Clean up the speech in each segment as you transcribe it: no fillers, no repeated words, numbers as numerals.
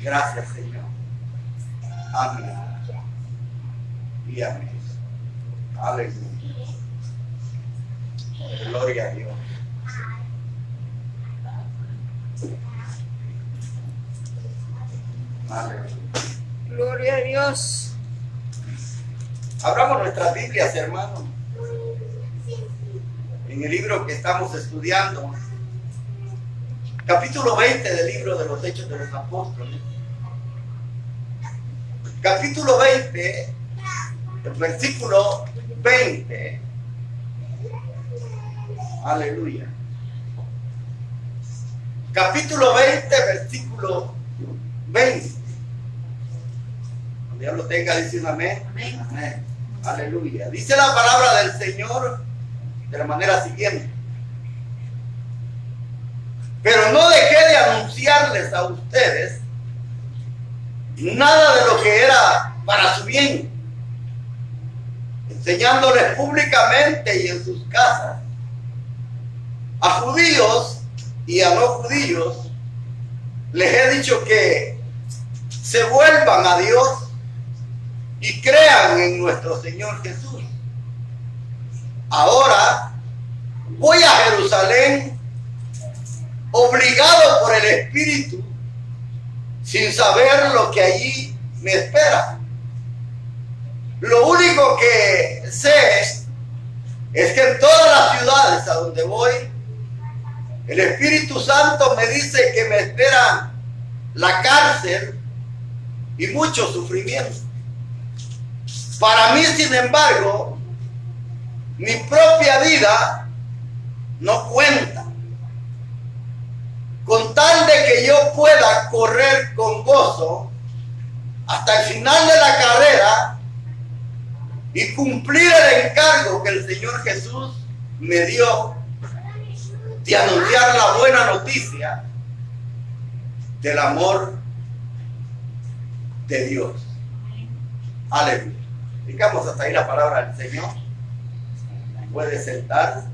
Gracias, Señor. Amén. Y amén. Aleluya. Gloria a Dios. Aleluya. Gloria a Dios. Abramos nuestras Biblias, hermanos. En el libro que estamos estudiando, capítulo 20 del libro de los Hechos de los Apóstoles. Capítulo 20, el versículo 20. Aleluya. Capítulo 20, versículo 20. Cuando Dios lo tenga, dice un amén. Amén. Amén. Aleluya. Dice la palabra del Señor de la manera siguiente: pero no dejé de anunciarles a ustedes nada de lo que era para su bien, enseñándoles públicamente y en sus casas a judíos y a no judíos. Les he dicho que se vuelvan a Dios y crean en nuestro Señor Jesús. Ahora voy a Jerusalén obligado por el Espíritu, sin saber lo que allí me espera. Lo único que sé es que en todas las ciudades a donde voy, el Espíritu Santo me dice que me esperan la cárcel y mucho sufrimiento. Para mí, sin embargo, mi propia vida no cuenta, con tal de que yo pueda correr con gozo hasta el final de la carrera y cumplir el encargo que el Señor Jesús me dio de anunciar la buena noticia del amor de Dios. Aleluya. Digamos hasta ahí la palabra del Señor. Puede sentarse.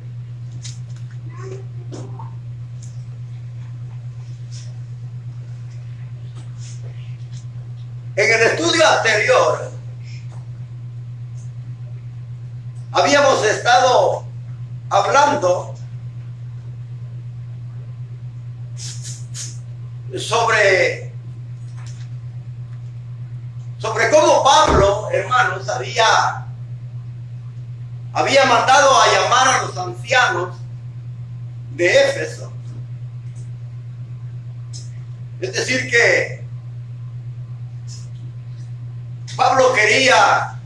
En el estudio anterior habíamos estado hablando sobre cómo Pablo, hermanos, había mandado a llamar a los ancianos de Éfeso. Es decir, que Pablo quería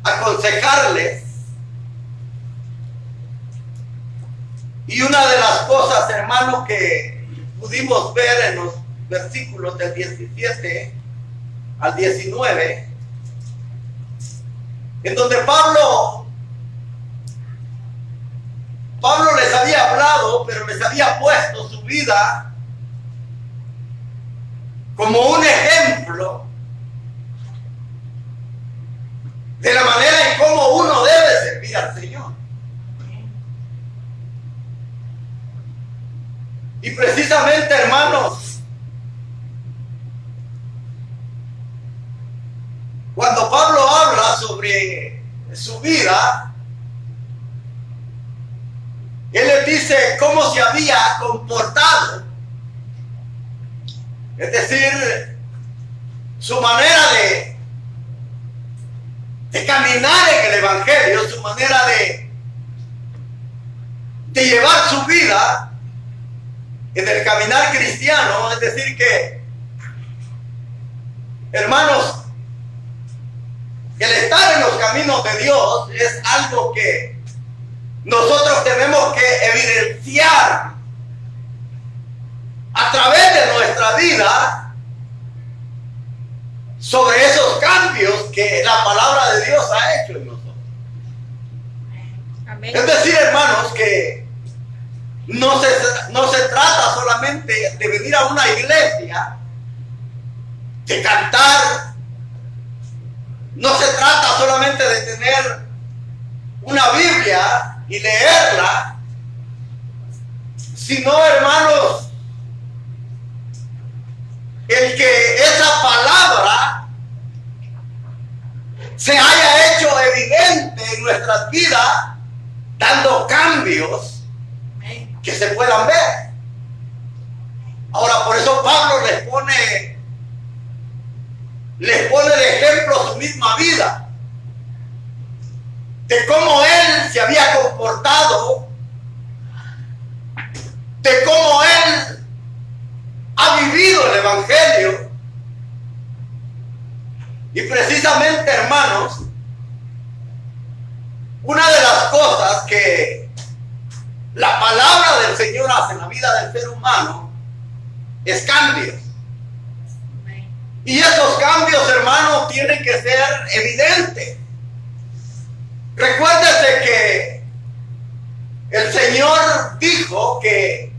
aconsejarles, y una de las cosas, hermanos, que pudimos ver en los versículos del 17 al 19, en donde Pablo les había hablado, pero les había puesto su vida como un ejemplo de la manera en cómo uno debe servir al Señor. Y precisamente, hermanos, cuando Pablo habla sobre su vida, él les dice cómo se había comportado. Es decir, su manera de caminar en el Evangelio, su manera de llevar su vida en el caminar cristiano. Es decir que, hermanos, el estar en los caminos de Dios es algo que nosotros tenemos que evidenciar a través de nuestra vida sobre esos cambios que la palabra de Dios ha hecho en nosotros. Amén. Es decir, hermanos, que no se trata solamente de venir a una iglesia, de cantar. No se trata solamente de tener una Biblia y leerla, sino, hermanos, nuestras vidas, dando cambios que se puedan ver. Ahora, por eso Pablo les pone de ejemplo su misma vida, de cómo él se había comportado, de cómo él ha vivido el evangelio. Y precisamente, hermanos, una de las cosas que la palabra del Señor hace en la vida del ser humano es cambios. Y esos cambios, hermanos, tienen que ser evidentes. Recuérdese que el Señor dijo que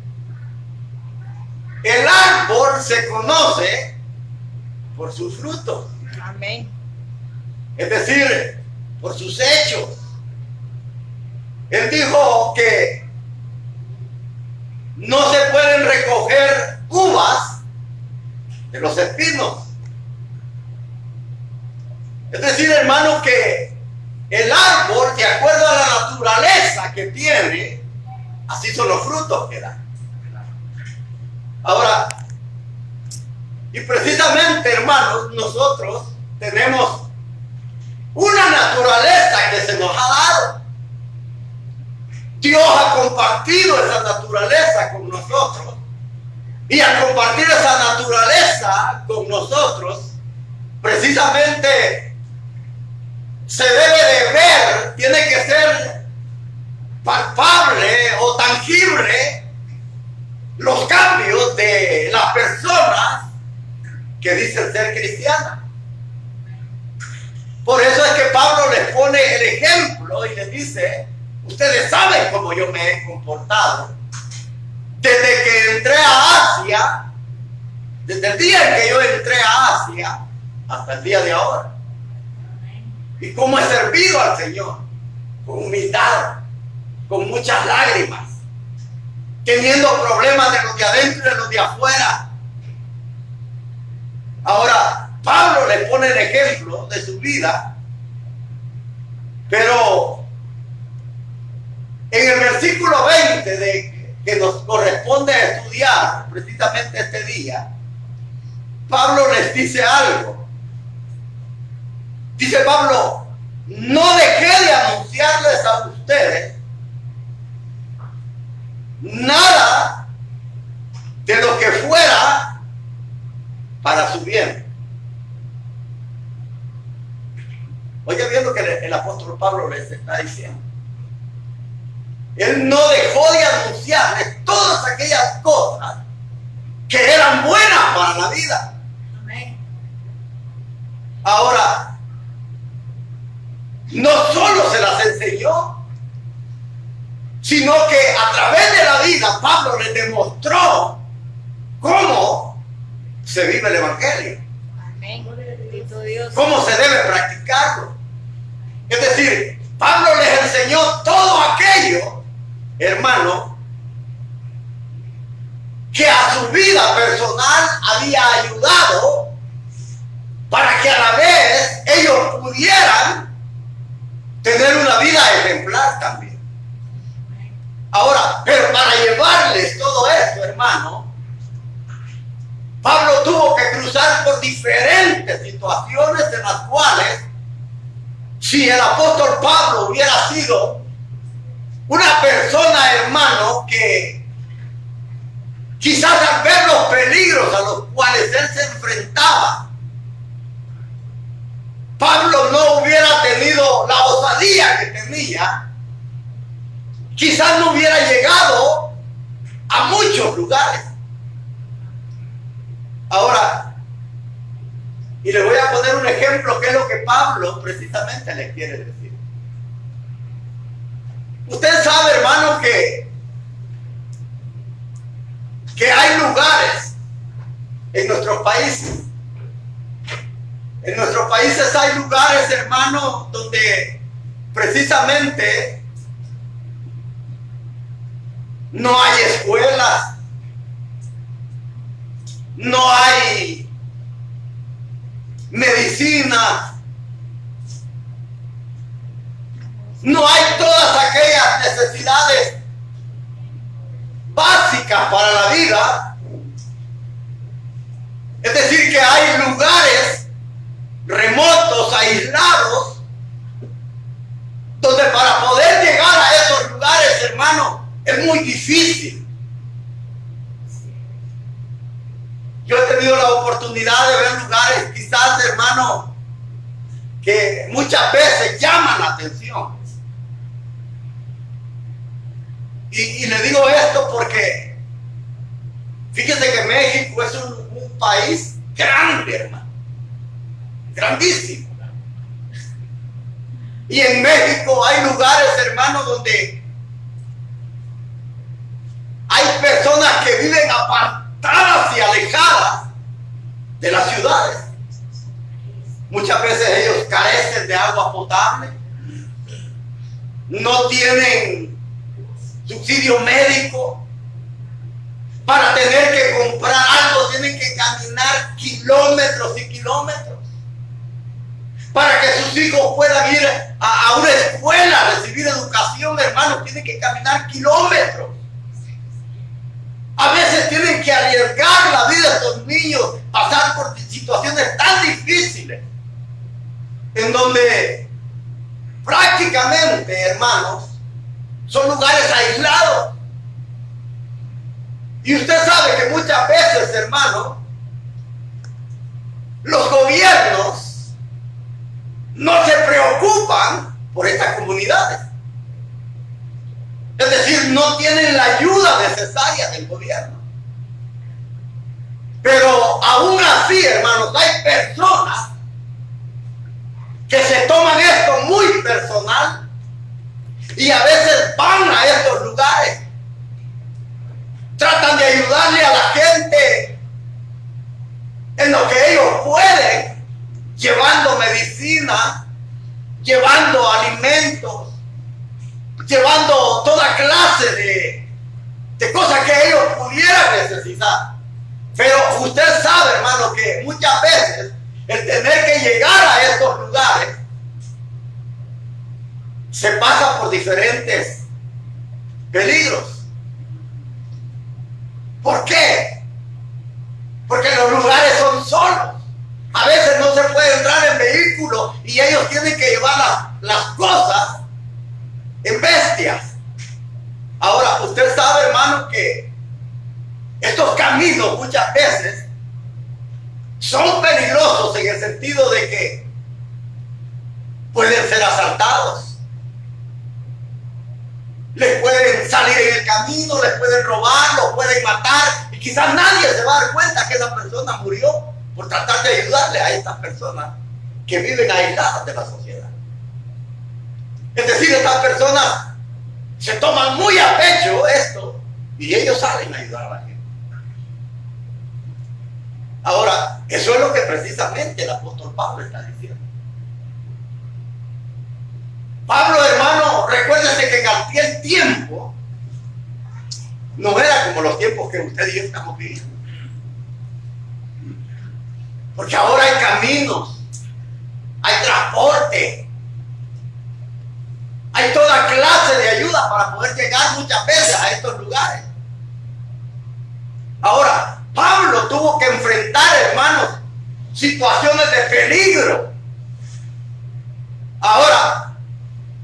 el árbol se conoce por sus frutos. Amén. Es decir, por sus hechos. Él dijo que no se pueden recoger uvas de los espinos. Es decir, hermano, que el árbol, de acuerdo a la naturaleza que tiene, así son los frutos que da. Ahora, y precisamente, hermanos, nosotros tenemos una naturaleza que se nos ha dado. Dios ha compartido esa naturaleza con nosotros, y al compartir esa naturaleza con nosotros, precisamente se debe de ver, tiene que ser palpable o tangible los cambios de las personas que dicen ser cristianas. Por eso es que Pablo les pone el ejemplo y les dice: ustedes saben cómo yo me he comportado desde que entré a Asia, desde el día en que yo entré a Asia hasta el día de ahora. Y cómo he servido al Señor, con humildad, con muchas lágrimas, teniendo problemas de los de adentro y de los de afuera. Ahora, Pablo le pone el ejemplo de su vida, pero en el versículo 20 que nos corresponde estudiar precisamente este día, Pablo les dice algo. Dice Pablo: no dejé de anunciarles a ustedes nada de lo que fuera para su bien. Oye bien lo que el apóstol Pablo les está diciendo. Él no dejó de anunciarles todas aquellas cosas que eran buenas para la vida. Amén. Ahora, no solo se las enseñó, sino que a través de la vida Pablo les demostró cómo se vive el evangelio. Amén. Bendito Dios. Cómo se debe practicarlo. Es decir, Pablo les enseñó todo aquello, hermano, que a su vida personal había ayudado para que a la vez ellos pudieran tener una vida ejemplar también. Ahora, pero para llevarles todo esto, hermano, Pablo tuvo que cruzar por diferentes situaciones en las cuales, si el apóstol Pablo hubiera sido una persona, hermano, que quizás al ver los peligros a los cuales él se enfrentaba, Pablo no hubiera tenido la osadía que tenía, quizás no hubiera llegado a muchos lugares. Ahora, y le voy a poner un ejemplo que es lo que Pablo precisamente le quiere decir. Usted sabe, hermano, que hay lugares en nuestros países. En nuestros países hay lugares, hermano, donde precisamente no hay escuelas, no hay medicina, no hay todas aquellas necesidades básicas para la vida. Es decir, que hay lugares remotos, aislados, donde para poder llegar a esos lugares, hermano, es muy difícil. Yo he tenido la oportunidad de ver lugares, quizás, hermano, que muchas veces llaman la atención. Y le digo esto porque fíjese que México es un país grande, hermano, grandísimo. Y en México hay lugares, hermano, donde hay personas que viven apartadas y alejadas de las ciudades. Muchas veces ellos carecen de agua potable, no tienen subsidio médico. Para tener que comprar algo tienen que caminar kilómetros y kilómetros. Para que sus hijos puedan ir a una escuela a recibir educación, hermanos, tienen que caminar kilómetros. A veces tienen que arriesgar la vida de estos niños, pasar por situaciones tan difíciles, en donde prácticamente, hermanos, son lugares aislados. Y usted sabe que muchas veces, hermano, los gobiernos no se preocupan por estas comunidades. Es decir, no tienen la ayuda necesaria del gobierno. Pero aún así, hermanos, hay personas que se toman esto muy personal y a veces van a estos lugares, tratan de ayudarle a la gente en lo que ellos pueden, llevando medicina, llevando alimentos, llevando toda clase de cosas que ellos pudieran necesitar. Pero usted sabe, hermano, que muchas veces el tener que llegar a estos lugares se pasa por diferentes peligros. ¿Por qué? Porque los lugares son solos. A veces no se puede entrar en vehículo y ellos tienen que llevar las cosas en bestias. Ahora, usted sabe, hermano, que estos caminos muchas veces son peligrosos en el sentido de que pueden ser asaltados. Les pueden salir en el camino, les pueden robar, los pueden matar y quizás nadie se va a dar cuenta que esa persona murió por tratar de ayudarle a estas personas que viven aisladas de la sociedad. Es decir, estas personas se toman muy a pecho esto y ellos salen a ayudar a la gente. Ahora, eso es lo que precisamente el apóstol Pablo está diciendo. Pablo, hermano, recuérdese que en aquel tiempo no era como los tiempos que usted y yo estamos viviendo. Porque ahora hay caminos, hay transporte, hay toda clase de ayuda para poder llegar muchas veces a estos lugares. Ahora, Pablo tuvo que enfrentar, hermanos, situaciones de peligro. Ahora,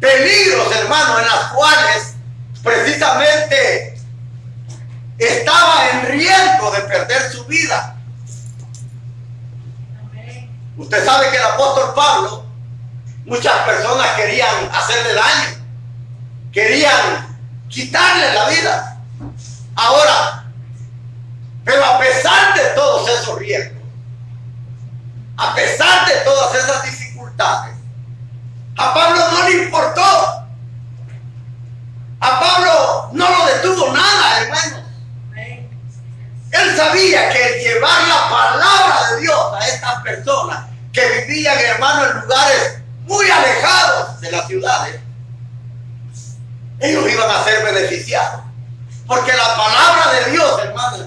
peligros, hermanos, en las cuales precisamente estaba en riesgo de perder su vida. Usted sabe que el apóstol Pablo, muchas personas querían hacerle daño, querían quitarle la vida. Ahora, pero a pesar de todos esos riesgos, a pesar de todas esas dificultades, a Pablo no le importó. A Pablo no lo detuvo nada, hermanos. Él sabía que el llevar la palabra de Dios a estas personas que vivían, hermanos, en lugares muy alejados de las ciudades, ellos iban a ser beneficiados. Porque la palabra de Dios, hermanos,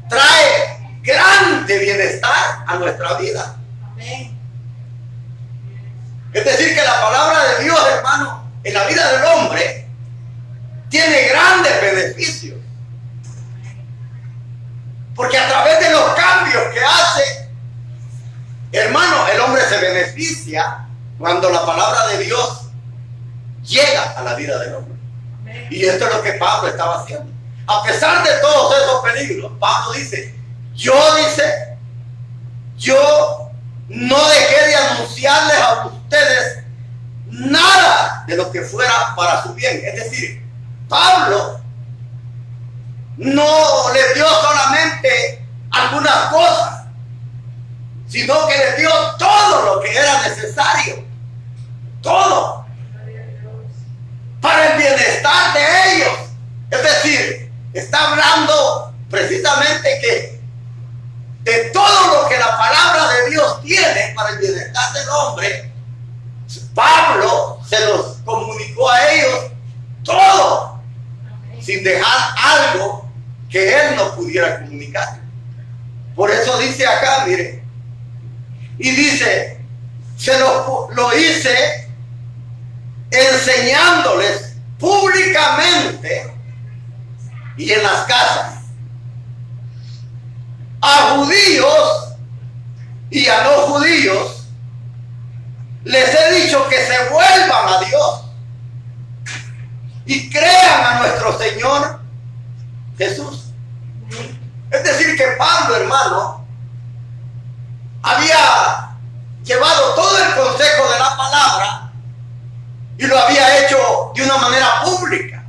trae grande bienestar a nuestra vida. Es decir, que la palabra de Dios, hermano, en la vida del hombre tiene grandes beneficios. Porque a través de los cambios que hace, hermano, el hombre se beneficia cuando la palabra de Dios llega a la vida del hombre. Y esto es lo que Pablo estaba haciendo. A pesar de todos esos peligros, Pablo dice, yo no dejé de anunciarles a ustedes nada de lo que fuera para su bien. Es decir, Pablo no les dio solamente algunas cosas, sino que les dio todo lo que era necesario. Todo. Para el bienestar de ellos. Es decir, está hablando precisamente que de todo lo que la palabra de Dios tiene para el bienestar del hombre, Pablo se los comunicó a ellos todo, sin dejar algo que él no pudiera comunicar. Por eso dice acá, mire, y dice, lo hice enseñándoles públicamente y en las casas a judíos y a no judíos. Les he dicho que se vuelvan a Dios y crean a nuestro Señor Jesús. Es decir, que Pablo, hermano, había llevado todo el consejo de la palabra y lo había hecho de una manera pública.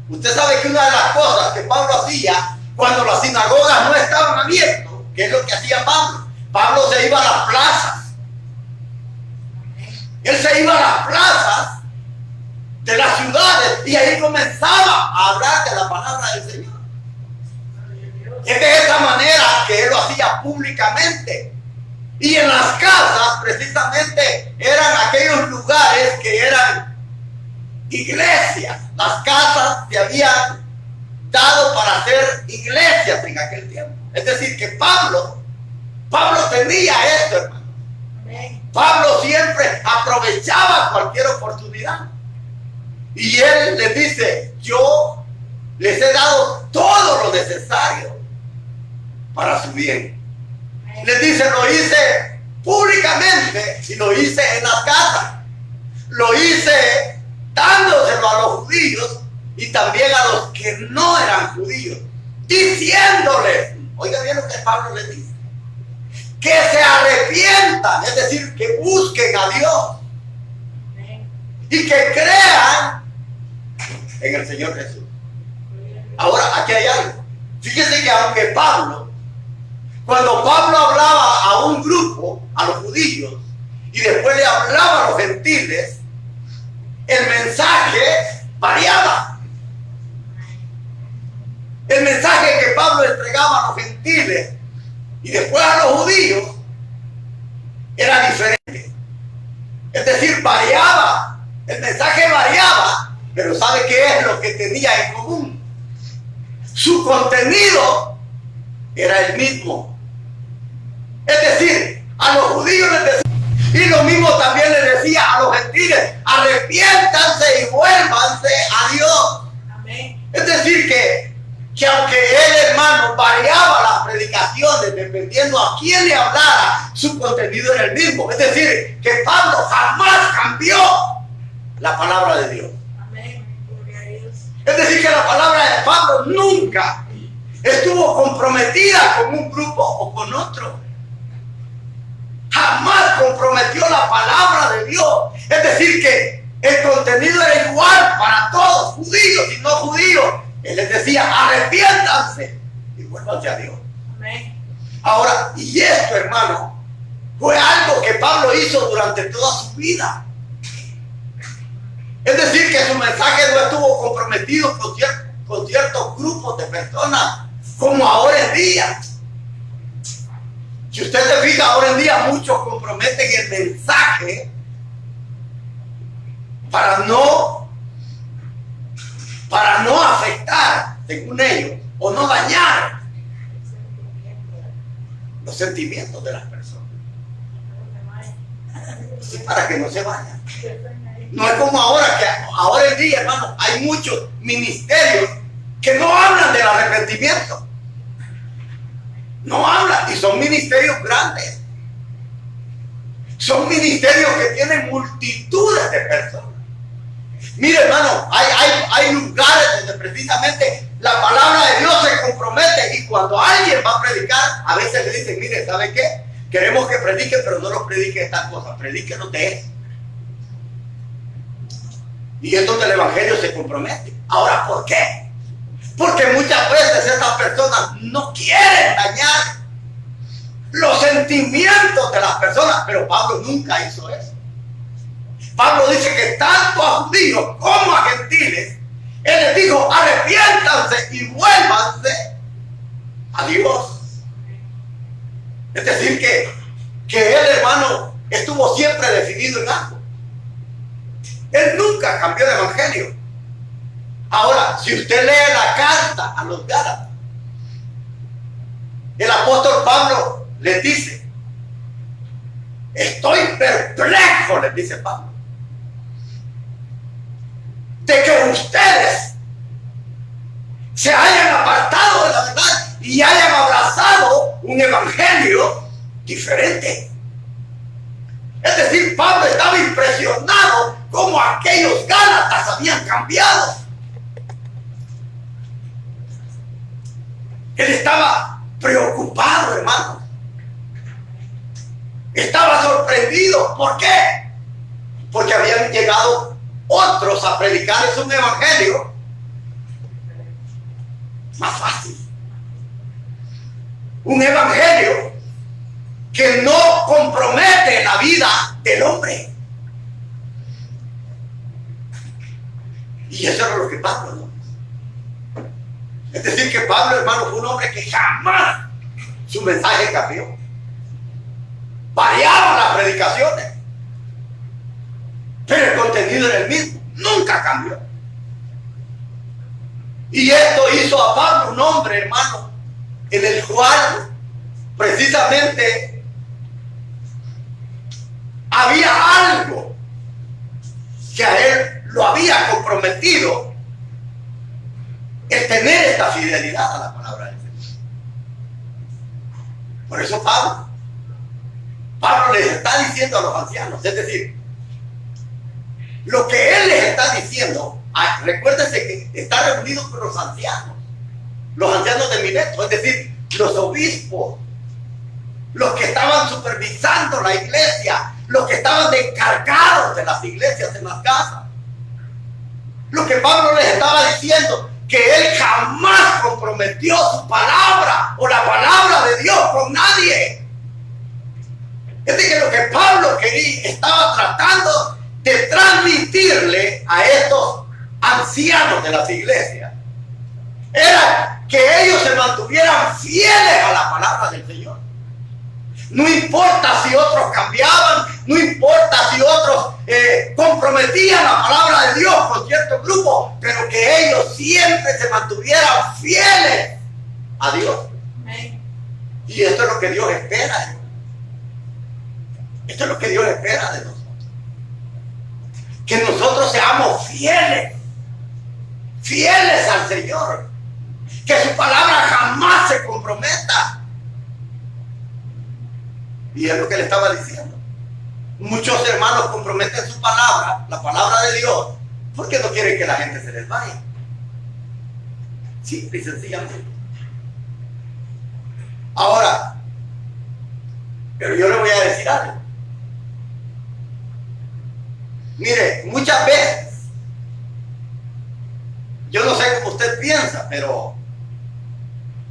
Usted sabe que una de las cosas que Pablo hacía cuando las sinagogas no estaban abiertas, ¿qué es lo que hacía Pablo? Pablo se iba a las plazas. Él se iba a las plazas de las ciudades y ahí comenzaba a hablar de la palabra del Señor. Es de esa manera que él lo hacía públicamente. Y en las casas, precisamente, eran aquellos lugares que eran iglesias. Las casas se habían dado para hacer iglesias en aquel tiempo. Es decir, que Pablo tenía esto, hermano. Pablo siempre aprovechaba cualquier oportunidad. Y él les dice, yo les he dado todo lo necesario para su bien. Les dice, lo hice públicamente y lo hice en las casas. Lo hice dándoselo a los judíos y también a los que no eran judíos. Diciéndoles, oiga bien lo que Pablo les dice, que se arrepientan, es decir, que busquen a Dios y que crean en el Señor Jesús. Ahora, aquí hay algo. Fíjense que aunque cuando Pablo hablaba a un grupo, a los judíos, y después le hablaba a los gentiles, el mensaje variaba. El mensaje que Pablo entregaba a los gentiles y después a los judíos era diferente. Es decir, variaba. El mensaje variaba, pero ¿sabe qué es lo que tenía en común? Su contenido era el mismo. Es decir, a los judíos les decía, y lo mismo también les decía a los gentiles, arrepiéntanse y vuélvanse a Dios. Amén. Es decir, que aunque él, hermano, variaba las predicaciones dependiendo a quién le hablara, su contenido era el mismo. Es decir, que Pablo jamás cambió la palabra de Dios. Amén. Gloria a Dios. Es decir, que la palabra de Pablo nunca estuvo comprometida con un grupo o con otro. Jamás comprometió la palabra de Dios. Es decir, que el contenido era igual para todos, judíos y no judíos. Él les decía, arrepiéntanse y vuélvanse a Dios. Amén. Ahora, y esto, hermano, fue algo que Pablo hizo durante toda su vida. Es decir, que su mensaje no estuvo comprometido con ciertos grupos de personas, como ahora en día. Si usted se fija, ahora en día muchos comprometen el mensaje para no afectar, según ellos, o no dañar los sentimientos de las personas. Así para que no se vayan. No es como ahora, que ahora en día, hermano, hay muchos ministerios que no hablan del arrepentimiento. No hablan, y son ministerios grandes. Son ministerios que tienen multitudes de personas. Mire, hermano, hay lugares donde precisamente la palabra de Dios se compromete, y cuando alguien va a predicar, a veces le dicen: mire, ¿sabe qué? Queremos que predique, pero no nos predique estas cosas, predíquenos de eso. Y es donde el evangelio se compromete. Ahora, ¿por qué? Porque muchas veces estas personas no quieren dañar los sentimientos de las personas, pero Pablo nunca hizo eso. Pablo dice que tanto a judíos como a gentiles, él les dijo: arrepiéntanse y vuélvanse a Dios. Es decir, que él, hermano, estuvo siempre decidido en algo. Él nunca cambió de evangelio. Ahora, si usted lee la carta a los Gálatas, el apóstol Pablo les dice: estoy perplejo, les dice Pablo, de que ustedes se hayan apartado de la verdad y hayan abrazado un evangelio diferente. Es decir, Pablo estaba impresionado cómo aquellos Gálatas habían cambiado. Él estaba preocupado, hermano. Estaba sorprendido. ¿Por qué? Porque habían llegado otros a predicarles un evangelio más fácil. Un evangelio que no compromete la vida del hombre. Y eso era lo que Pablo no. Es decir, que Pablo, hermano, fue un hombre que jamás su mensaje cambió. Variaban las predicaciones, pero el contenido era el mismo, nunca cambió. Y esto hizo a Pablo un hombre, hermano, en el cual precisamente había algo que a él lo había comprometido, el tener esta fidelidad a la palabra del Señor. Por eso Pablo les está diciendo a los ancianos, es decir, lo que él les está diciendo, recuérdense que está reunido con los ancianos de Mileto, es decir, los obispos, los que estaban supervisando la iglesia, los que estaban encargados de las iglesias en las casas. Lo que Pablo les estaba diciendo, que él jamás comprometió su palabra o la palabra de Dios con nadie. Es decir, que lo que Pablo estaba tratando de transmitirle a estos ancianos de las iglesias era que ellos se mantuvieran fieles a la palabra del Señor. No importa si otros cambiaban, no importa si otros comprometían la palabra de Dios con cierto grupo, pero que ellos siempre se mantuvieran fieles a Dios. Amén. Y esto es lo que Dios espera. Esto es lo que Dios espera de nosotros. Que nosotros seamos fieles al Señor. Que su palabra jamás se comprometa. Y es lo que le estaba diciendo. Muchos hermanos comprometen su palabra, la palabra de Dios, porque no quieren que la gente se les vaya. Simple y sencillamente. Ahora, pero yo le voy a decir algo. Mire, muchas veces, yo no sé cómo usted piensa, pero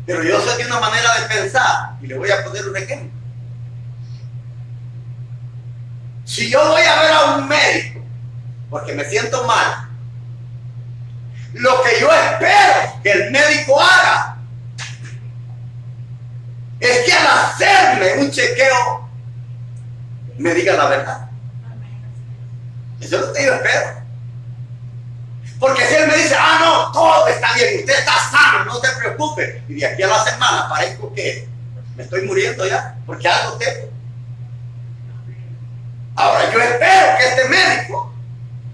yo sé de una manera de pensar, y le voy a poner un ejemplo. Si yo voy a ver a un médico porque me siento mal, lo que yo espero que el médico haga es que al hacerme un chequeo me diga la verdad. Eso es lo que yo espero. Porque si él me dice: no, todo está bien, usted está sano, no se preocupe, y de aquí a la semana parezco que me estoy muriendo ya, porque algo tengo. Ahora yo espero que este médico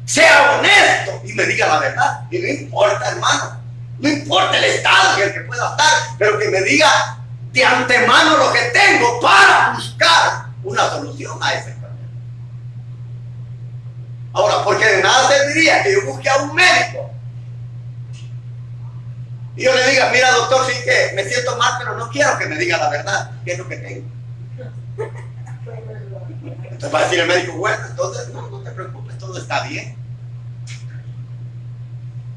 sea honesto y me diga la verdad. Y no importa, hermano, no importa el estado en el que pueda estar, pero que me diga de antemano lo que tengo para buscar una solución a ese problema. Ahora, porque de nada serviría que yo busque a un médico y yo le diga, mira doctor, sí que me siento mal, pero no quiero que me diga la verdad, qué es lo que tengo. Entonces va a decir el médico, bueno, entonces no te preocupes, todo está bien.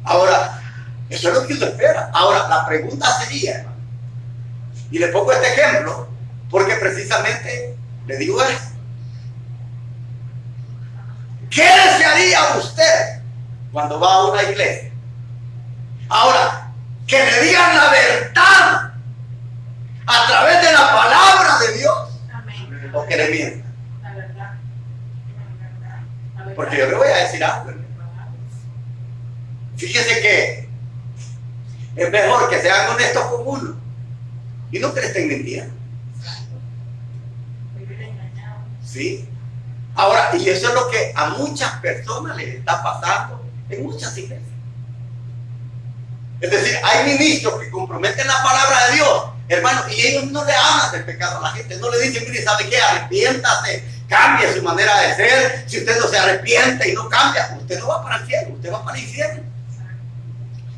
Ahora, eso es lo que uno espera. Ahora, la pregunta sería, hermano, y le pongo este ejemplo, porque precisamente le digo esto. ¿Qué desearía usted cuando va a una iglesia? Ahora, que le digan la verdad a través de la palabra de Dios. Amén. O que le mientan. La verdad. Porque yo le voy a decir algo. Fíjese que es mejor que sean honestos con uno y no que le estén mintiendo. ¿Sí? Ahora, y eso es lo que a muchas personas les está pasando en muchas iglesias. Es decir, hay ministros que comprometen la palabra de Dios, hermano, y ellos no le hablan del pecado a la gente, no le dicen, mire, ¿sabe qué? Arrepiéntase, cambie su manera de ser. Si usted no se arrepiente y no cambia, usted no va para el cielo, usted va para el infierno.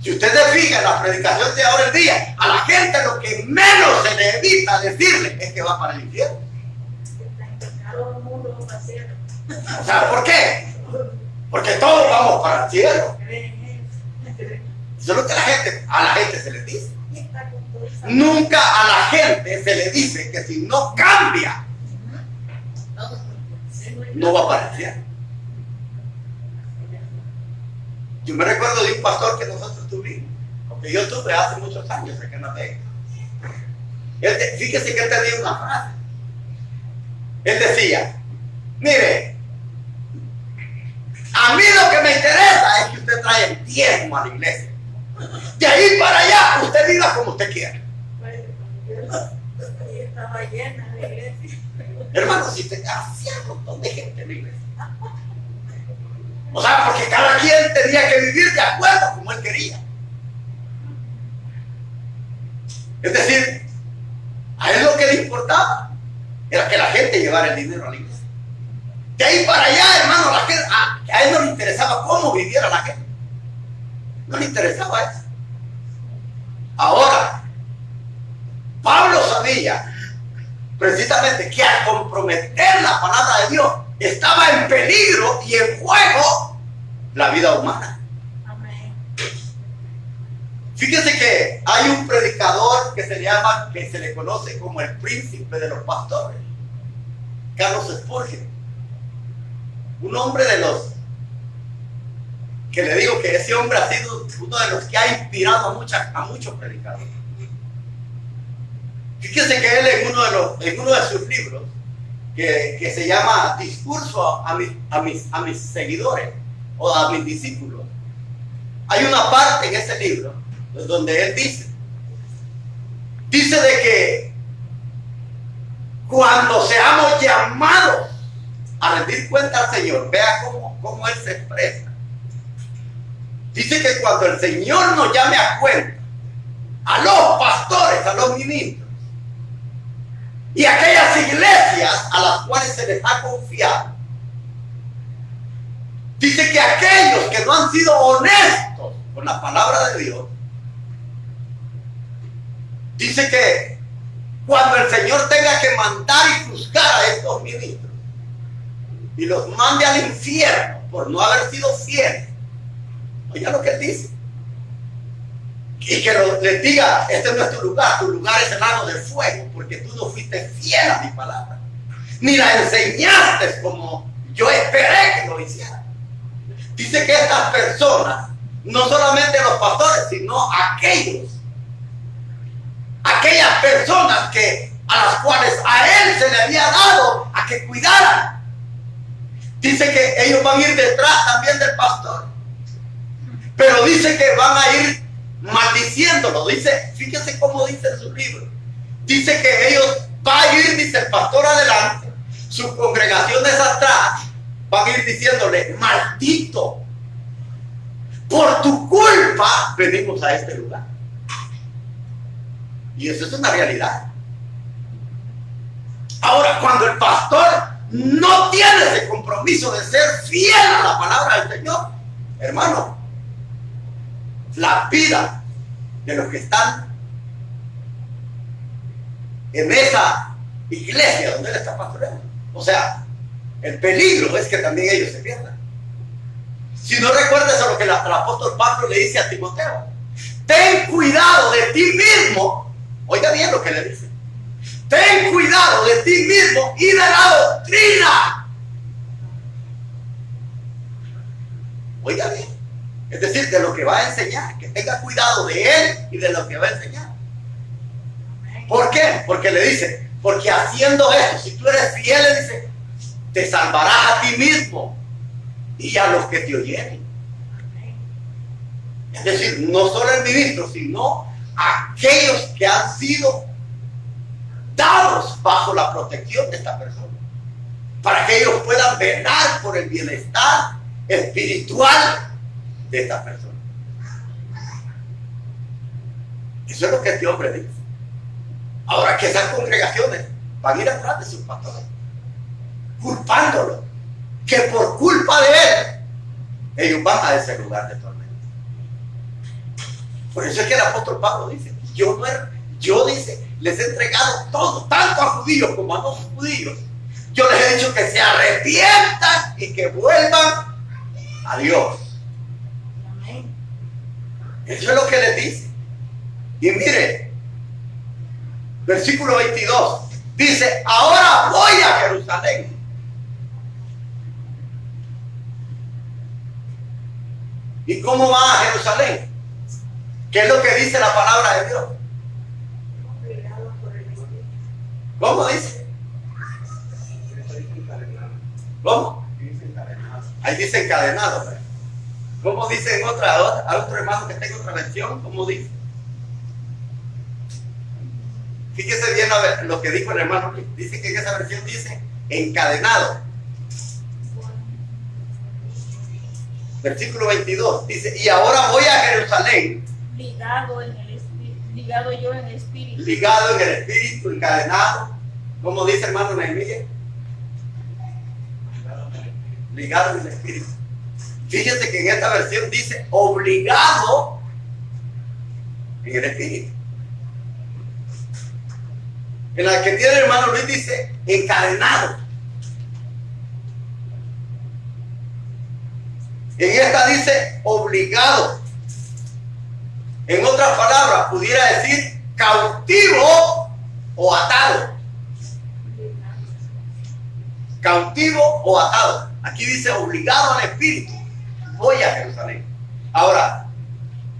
Si usted se fija en la predicación de ahora el día, a la gente lo que menos se le evita decirle es que va para el infierno. O sea, ¿por qué? Porque todos vamos para el cielo. Eso es lo que a la gente se le dice. Nunca a la gente se le dice que si no cambia, no va para el cielo. Yo me recuerdo de un pastor que nosotros tuvimos, porque yo tuve hace muchos años aquí en La Vega. Fíjese que él tenía una frase. Él decía, mire, a mí lo que me interesa es que usted trae el diezmo a la iglesia. De ahí para allá, usted viva como usted quiera. Estaba llena la iglesia. Hermano, si te hacía un montón de gente en la iglesia. O sea, porque cada quien tenía que vivir de acuerdo como él quería. Es decir, a él lo que le importaba era que la gente llevara el dinero a la iglesia. De ahí para allá, hermano, a él no le interesaba cómo viviera la gente. No le interesaba eso. Ahora, Pablo sabía precisamente que al comprometer la palabra de Dios estaba en peligro y en juego la vida humana. Amén. Fíjese que hay un predicador que se le conoce como el príncipe de los pastores, Carlos Spurgeon, un hombre de los que le digo que ese hombre ha sido uno de los que ha inspirado a muchos predicadores. Fíjese que él en uno de sus libros que se llama Discurso a mis seguidores o a mis discípulos, hay una parte en ese libro donde él dice de que cuando seamos llamados a rendir cuenta al Señor, vea cómo él se expresa. Dice que cuando el Señor nos llame a cuenta, a los pastores, a los ministros y a aquellas iglesias a las cuales se les ha confiado, dice que aquellos que no han sido honestos con la palabra de Dios, dice que cuando el Señor tenga que mandar y juzgar a estos ministros y los mande al infierno por no haber sido fieles, oiga lo que él dice, y que les diga, este no es tu lugar es el lago del fuego, porque tú no fuiste fiel a mi palabra, ni la enseñaste como yo esperé que lo hiciera. Dice que estas personas, no solamente los pastores, sino aquellas personas a las cuales a él se le había dado a que cuidaran, dice que ellos van a ir detrás también del pastor, pero dice que van a ir maldiciéndolo. Dice, fíjese cómo dice en su libro, dice que ellos va a ir, dice el pastor adelante, sus congregaciones atrás, van a ir diciéndole: maldito, por tu culpa venimos a este lugar. Y eso es una realidad. Ahora, cuando el pastor no tiene ese compromiso de ser fiel a la palabra del Señor, hermano, la vida de los que están en esa iglesia donde él está pastoreando, o sea, el peligro es que también ellos se pierdan. Si no recuerdas a lo que el apóstol Pablo le dice a Timoteo: ten cuidado de ti mismo. Oiga bien lo que le dice: ten cuidado de ti mismo y de la doctrina. Oiga bien, es decir, de lo que va a enseñar, que tenga cuidado de él y de lo que va a enseñar. ¿Por qué? Porque le dice: porque haciendo esto, si tú eres fiel, le dice, te salvarás a ti mismo y a los que te oyeren. Es decir, no solo el ministro, sino aquellos que han sido dados bajo la protección de esta persona, para que ellos puedan velar por el bienestar espiritual de esta persona. Eso es lo que este hombre dice. Ahora, que esas congregaciones van a ir atrás de sus pastores, culpándolo, que por culpa de él ellos van a ese lugar de tormento. Por eso es que el apóstol Pablo dice: yo dice, les he entregado todo, tanto a judíos como a no judíos. Yo les he dicho que se arrepientan y que vuelvan a Dios. Eso es lo que les dice. Y mire, versículo 22 dice: ahora voy a Jerusalén. ¿Y cómo va a Jerusalén? ¿Qué es lo que dice la palabra de Dios? ¿Cómo dice? ¿Cómo? Ahí dice encadenado, ¿verdad? ¿Cómo dice en otro hermano que tenga otra versión? ¿Cómo dice? Fíjese bien lo que dijo el hermano. Dice que en esa versión dice encadenado. Versículo 22 dice: y ahora voy a Jerusalén. Ligado en el espíritu, ligado yo en el espíritu. Ligado en el espíritu, encadenado. ¿Cómo dice hermano Nehemías? Ligado en el espíritu. Fíjese que en esta versión dice obligado en el espíritu. En la que tiene el hermano Luis dice encadenado. En esta dice obligado. En otras palabras, pudiera decir cautivo o atado. Cautivo o atado. Aquí dice obligado al espíritu. Voy a Jerusalén. Ahora,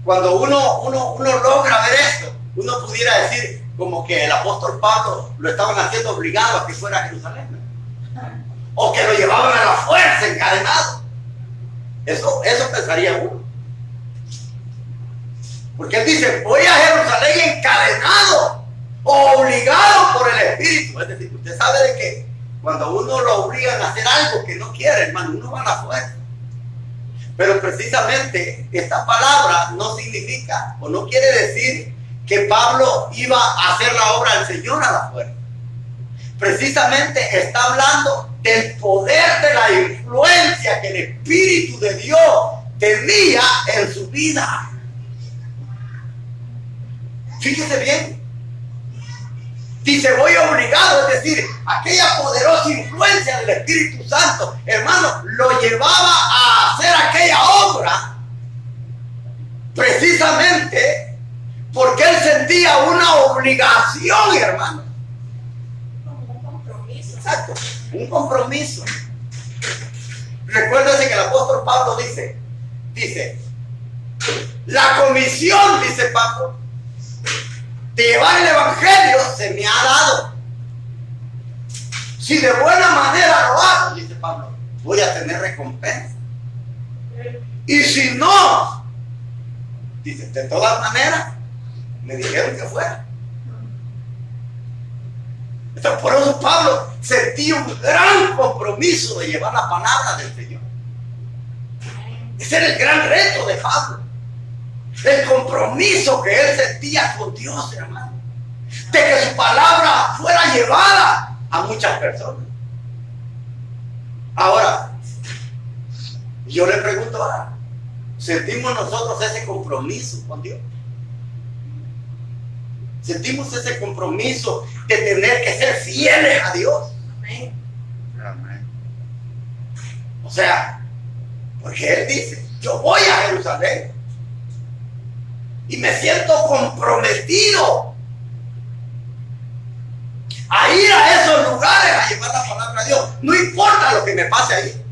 cuando uno logra ver esto, uno pudiera decir como que el apóstol Pablo lo estaban haciendo obligado a que fuera a Jerusalén, o que lo llevaban a la fuerza encadenado. Eso pensaría uno. Porque él dice: voy a Jerusalén encadenado, obligado por el Espíritu. Es decir, usted sabe de que cuando uno lo obligan a hacer algo que no quiere, hermano, uno va a la fuerza. Pero precisamente esta palabra no significa o no quiere decir que Pablo iba a hacer la obra del Señor a la fuerza. Precisamente está hablando del poder de la influencia que el Espíritu de Dios tenía en su vida. Fíjese bien. Dice: voy obligado, es decir, aquella poderosa influencia del Espíritu Santo, hermano, lo llevaba a hacer aquella obra precisamente porque él sentía una obligación, hermano. Un compromiso. Exacto, un compromiso. Recuérdense que el apóstol Pablo dice, la comisión, dice Pablo, de llevar el evangelio se me ha dado. Si de buena manera lo hago, dice Pablo, voy a tener recompensa. Y si no, dice, de todas maneras, me dijeron que fuera. Entonces, por eso Pablo sentía un gran compromiso de llevar la palabra del Señor. Ese era el gran reto de Pablo. El compromiso que él sentía con Dios, hermano. De que su palabra fuera llevada a muchas personas. Ahora, yo le pregunto ahora, ¿sentimos nosotros ese compromiso con Dios? ¿Sentimos ese compromiso de tener que ser fieles a Dios? Amén. Amén. O sea, porque Él dice, yo voy a Jerusalén y me siento comprometido a ir a esos lugares a llevar la palabra de Dios. No importa lo que me pase ahí.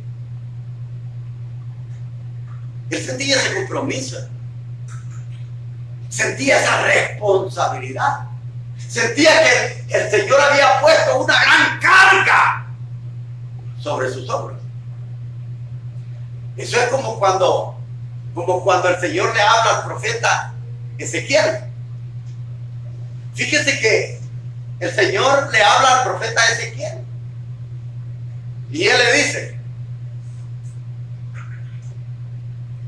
Él sentía ese compromiso. Sentía esa responsabilidad. Sentía que el Señor había puesto una gran carga sobre sus hombros. Eso es como cuando el Señor le habla al profeta Ezequiel. Fíjese que el Señor le habla al profeta Ezequiel y él le dice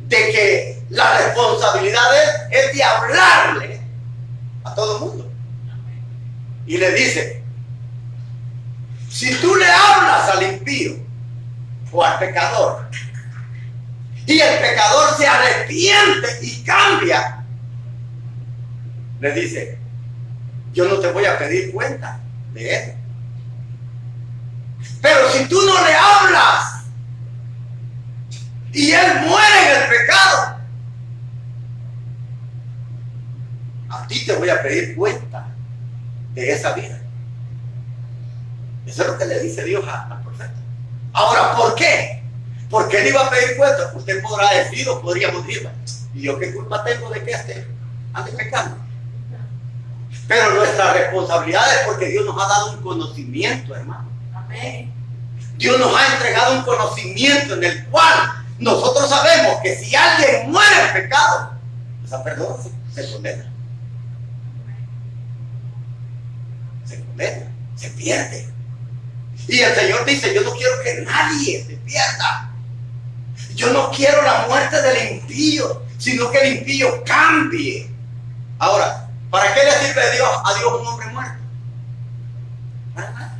de que la responsabilidad es de hablarle a todo el mundo. Y le dice, si tú le hablas al impío o al pecador y el pecador se arrepiente y cambia, le dice, yo no te voy a pedir cuenta de eso. Pero si tú no le hablas y él muere en el pecado, a ti te voy a pedir cuenta de esa vida. Eso es lo que le dice Dios al profeta. Ahora, ¿por qué? Porque él iba a pedir cuenta. Usted podrá decir, o podríamos decir, ¿y yo qué culpa tengo de que ande pecando? Pero nuestra responsabilidad es porque Dios nos ha dado un conocimiento, hermano. Amén. Dios nos ha entregado un conocimiento en el cual nosotros sabemos que si alguien muere en pecado, esa persona se condena. Se condena, se pierde. Y el Señor dice, yo no quiero que nadie se pierda. Yo no quiero la muerte del impío, sino que el impío cambie. Ahora, ¿para qué le sirve a Dios un hombre muerto? Para nada.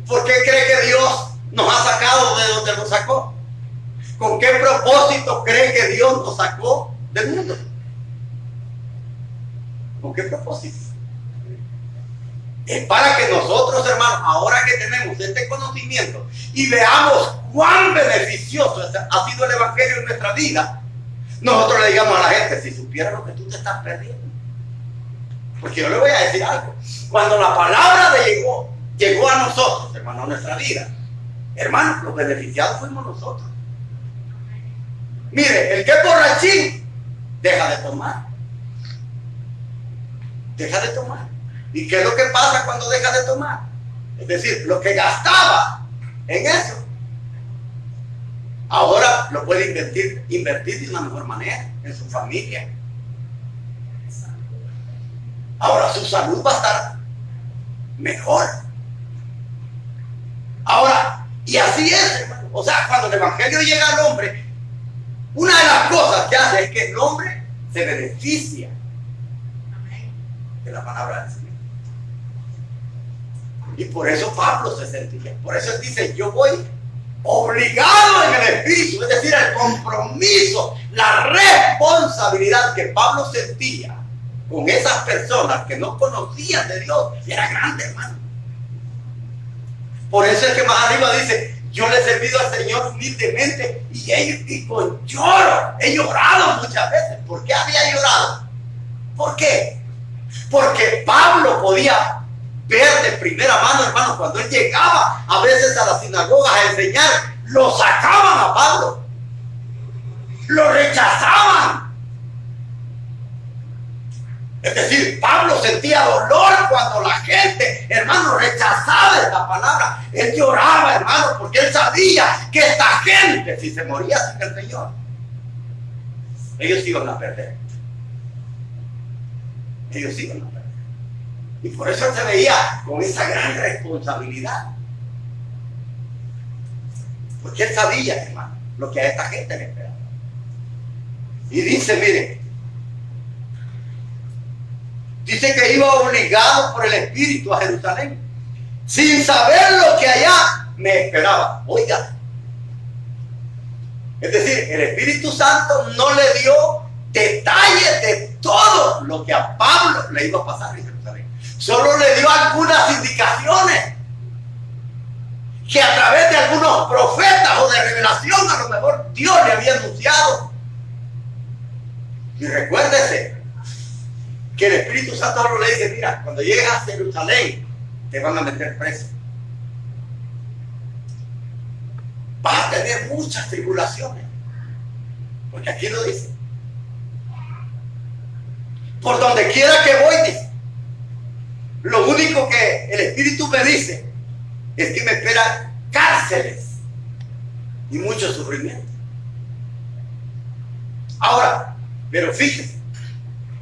¿Por qué cree que Dios nos ha sacado de donde nos sacó? ¿Con qué propósito cree que Dios nos sacó del mundo? ¿Con qué propósito? Es para que nosotros, hermanos, ahora que tenemos este conocimiento y veamos cuán beneficioso ha sido el Evangelio en nuestra vida, nosotros le digamos a la gente, si supiera lo que tú te estás perdiendo. Porque yo le voy a decir algo. Cuando la palabra llegó a nosotros, hermano, a nuestra vida, hermanos, los beneficiados fuimos nosotros. Mire, el que es borrachín, deja de tomar. Deja de tomar. ¿Y qué es lo que pasa cuando deja de tomar? Es decir, lo que gastaba en eso, ahora lo puede invertir de una mejor manera en su familia. Ahora su salud va a estar mejor. Ahora, y así es, hermano. O sea, cuando el Evangelio llega al hombre, una de las cosas que hace es que el hombre se beneficia de la palabra del Señor. Y por eso Pablo se sentía. Por eso él dice, yo voy obligado en el espíritu. Es decir, el compromiso, la responsabilidad que Pablo sentía con esas personas que no conocían de Dios era grande, hermano. Por eso es que más arriba dice, yo le he servido al Señor humildemente y con lloro. He llorado muchas veces. ¿Por qué había llorado? ¿Por qué? Porque Pablo podía ver de primera mano, hermanos, cuando él llegaba a veces a las sinagogas a enseñar, lo sacaban a Pablo, lo rechazaban. Es decir, Pablo sentía dolor cuando la gente, hermano, rechazaba esta palabra. Él lloraba, hermano, porque él sabía que esta gente, si se moría sin el Señor, ellos iban a perder. Ellos iban a perder. Y por eso él se veía con esa gran responsabilidad. Porque él sabía, hermano, lo que a esta gente le esperaba. Y dice, mire, dice que iba obligado por el Espíritu a Jerusalén, sin saber lo que allá me esperaba. Oiga, es decir, el Espíritu Santo no le dio detalles de todo lo que a Pablo le iba a pasar en Jerusalén. Solo le dio algunas indicaciones que a través de algunos profetas o de revelación a lo mejor Dios le había anunciado. Y recuérdese que el Espíritu Santo solo le dice, mira, cuando llegues a Jerusalén te van a meter preso. Vas a tener muchas tribulaciones. Porque aquí lo dice. Por donde quiera que voy, dice. Lo único que el Espíritu me dice es que me esperan cárceles y mucho sufrimiento. Ahora, pero fíjese,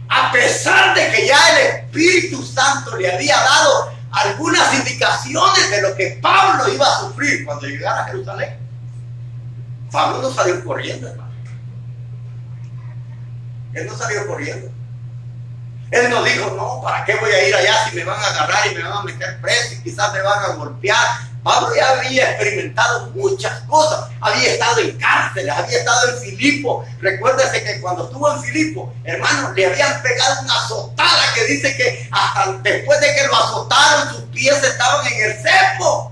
a pesar de que ya el Espíritu Santo le había dado algunas indicaciones de lo que Pablo iba a sufrir cuando llegara a Jerusalén, Pablo no salió corriendo, hermano. Él no salió corriendo. Él no dijo, no, ¿para qué voy a ir allá si me van a agarrar y me van a meter preso y quizás me van a golpear? Pablo ya había experimentado muchas cosas. Había estado en cárceles, había estado en Filipo. Recuérdese que cuando estuvo en Filipo, hermano, le habían pegado una azotada que dice que hasta después de que lo azotaron, sus pies estaban en el cepo.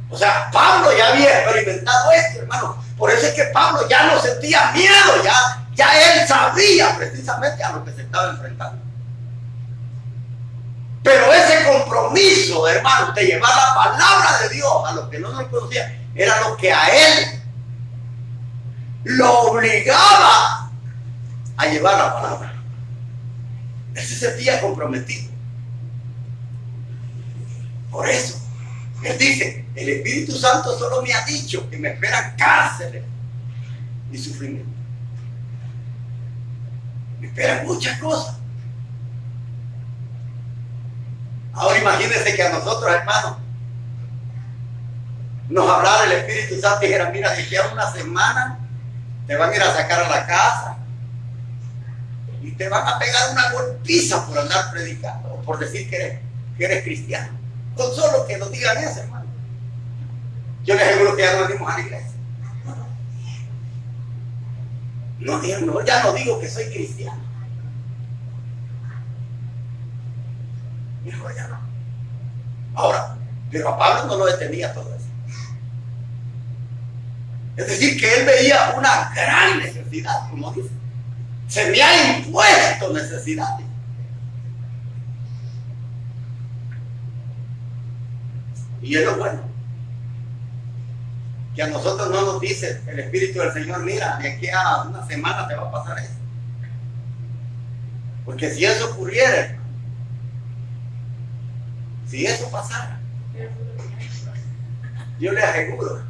O sea, Pablo ya había experimentado esto, hermano. Por eso es que Pablo ya no sentía miedo, ya él sabía precisamente a lo que se estaba enfrentando. Pero ese compromiso, hermano, de llevar la palabra de Dios a los que no nos conocían, era lo que a él lo obligaba a llevar la palabra. Él se sentía comprometido. Por eso, él dice, el Espíritu Santo solo me ha dicho que me esperan cárceles y sufrimiento. Me esperan muchas cosas. Ahora imagínense que a nosotros, hermanos, nos hablara el Espíritu Santo y dijera, mira, si queda una semana, te van a ir a sacar a la casa y te van a pegar una golpiza por andar predicando o por decir que eres cristiano. Con solo que nos digan eso, hermano. Yo les aseguro que ya no venimos a la iglesia. No, ya no digo que soy cristiano. Mejor ya no. Ahora, pero a Pablo no lo detenía todo eso. Es decir, que él veía una gran necesidad, como dice. Se me ha impuesto necesidades. Y es lo bueno, que a nosotros no nos dice el Espíritu del Señor, mira, de aquí a una semana te va a pasar eso. Porque si eso ocurriera, hermano, si eso pasara, yo le aseguro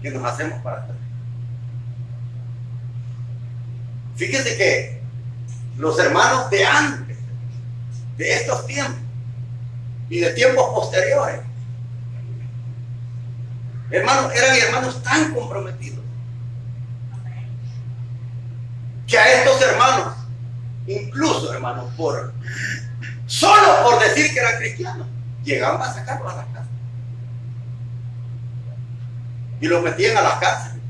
que nos hacemos para atrás. Fíjese que los hermanos de antes, de estos tiempos y de tiempos posteriores, hermanos, eran hermanos tan comprometidos que a estos hermanos, incluso hermanos, solo por decir que eran cristianos, llegaban a sacarlos a las casas y los metían a las cárceles.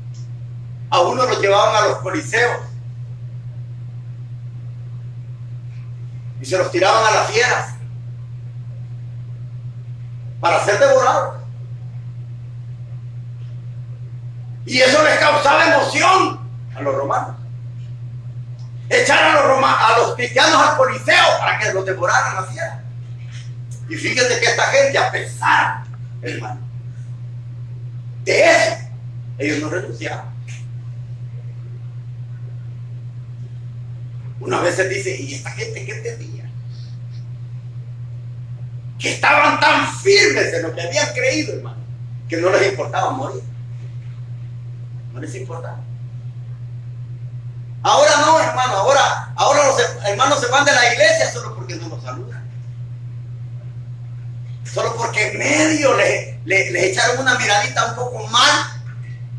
A uno los llevaban a los coliseos y se los tiraban a las fieras para ser devorados. Y eso les causaba emoción a los romanos. Echar a los cristianos al coliseo para que los devoraran las fieras. Y fíjense que esta gente, a pesar, hermano, de eso, ellos no renunciaban. Una vez se dice, ¿y esta gente qué entendía? Que estaban tan firmes en lo que habían creído, hermano, que no les importaba morir. No les importaba. Ahora no, hermano, ahora los hermanos se van de la iglesia solo porque no los saludan. Solo porque en medio les echaron una miradita un poco mal,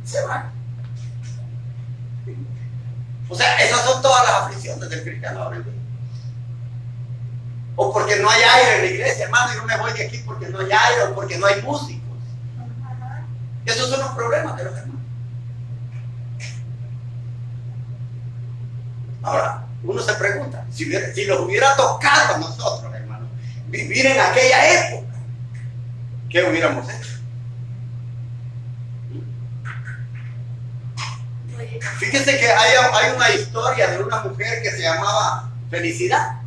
se van. O sea, esas son todas las aflicciones del cristiano ahora en día. O porque no hay aire en la iglesia, hermano, yo me voy de aquí porque no hay aire o porque no hay músicos. Esos son los problemas de los hermanos. Ahora, uno se pregunta, si los hubiera tocado a nosotros, hermano, vivir en aquella época, ¿qué hubiéramos hecho? Fíjense que hay una historia de una mujer que se llamaba Felicidad.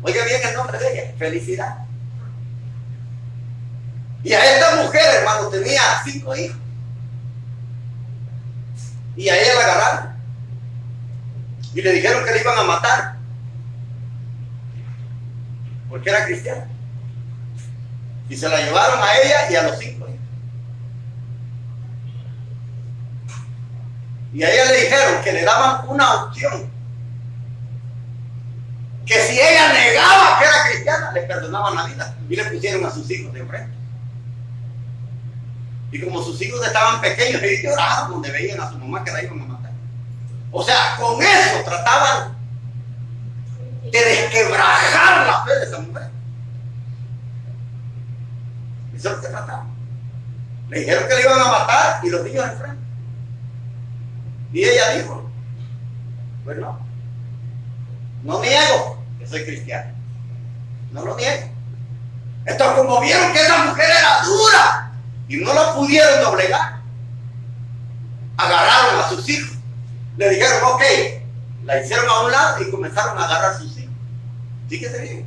Oiga bien el nombre de ella, Felicidad. Y a esta mujer, hermano, tenía 5 hijos. Y a ella la agarraron. Y le dijeron que le iban a matar. Porque era cristiana. Y se la llevaron a ella y a los 5 hijos. Y a ella le dijeron que le daban una opción. Que si ella negaba que era cristiana, le perdonaban la vida. Y le pusieron a sus hijos de enfrente. Y como sus hijos estaban pequeños, ellos lloraban donde veían a su mamá que la iban a matar. O sea, con eso trataban de desquebrajar la fe de esa mujer. Eso es lo que trataban. Le dijeron que le iban a matar y los niños enfrente. Y ella dijo, pues no niego que soy cristiano. No lo niego. Entonces, como vieron que esa mujer era dura y no la pudieron doblegar, agarraron a sus hijos. Le dijeron, ok, la hicieron a un lado y comenzaron a agarrar a sus hijos. Fíjese bien.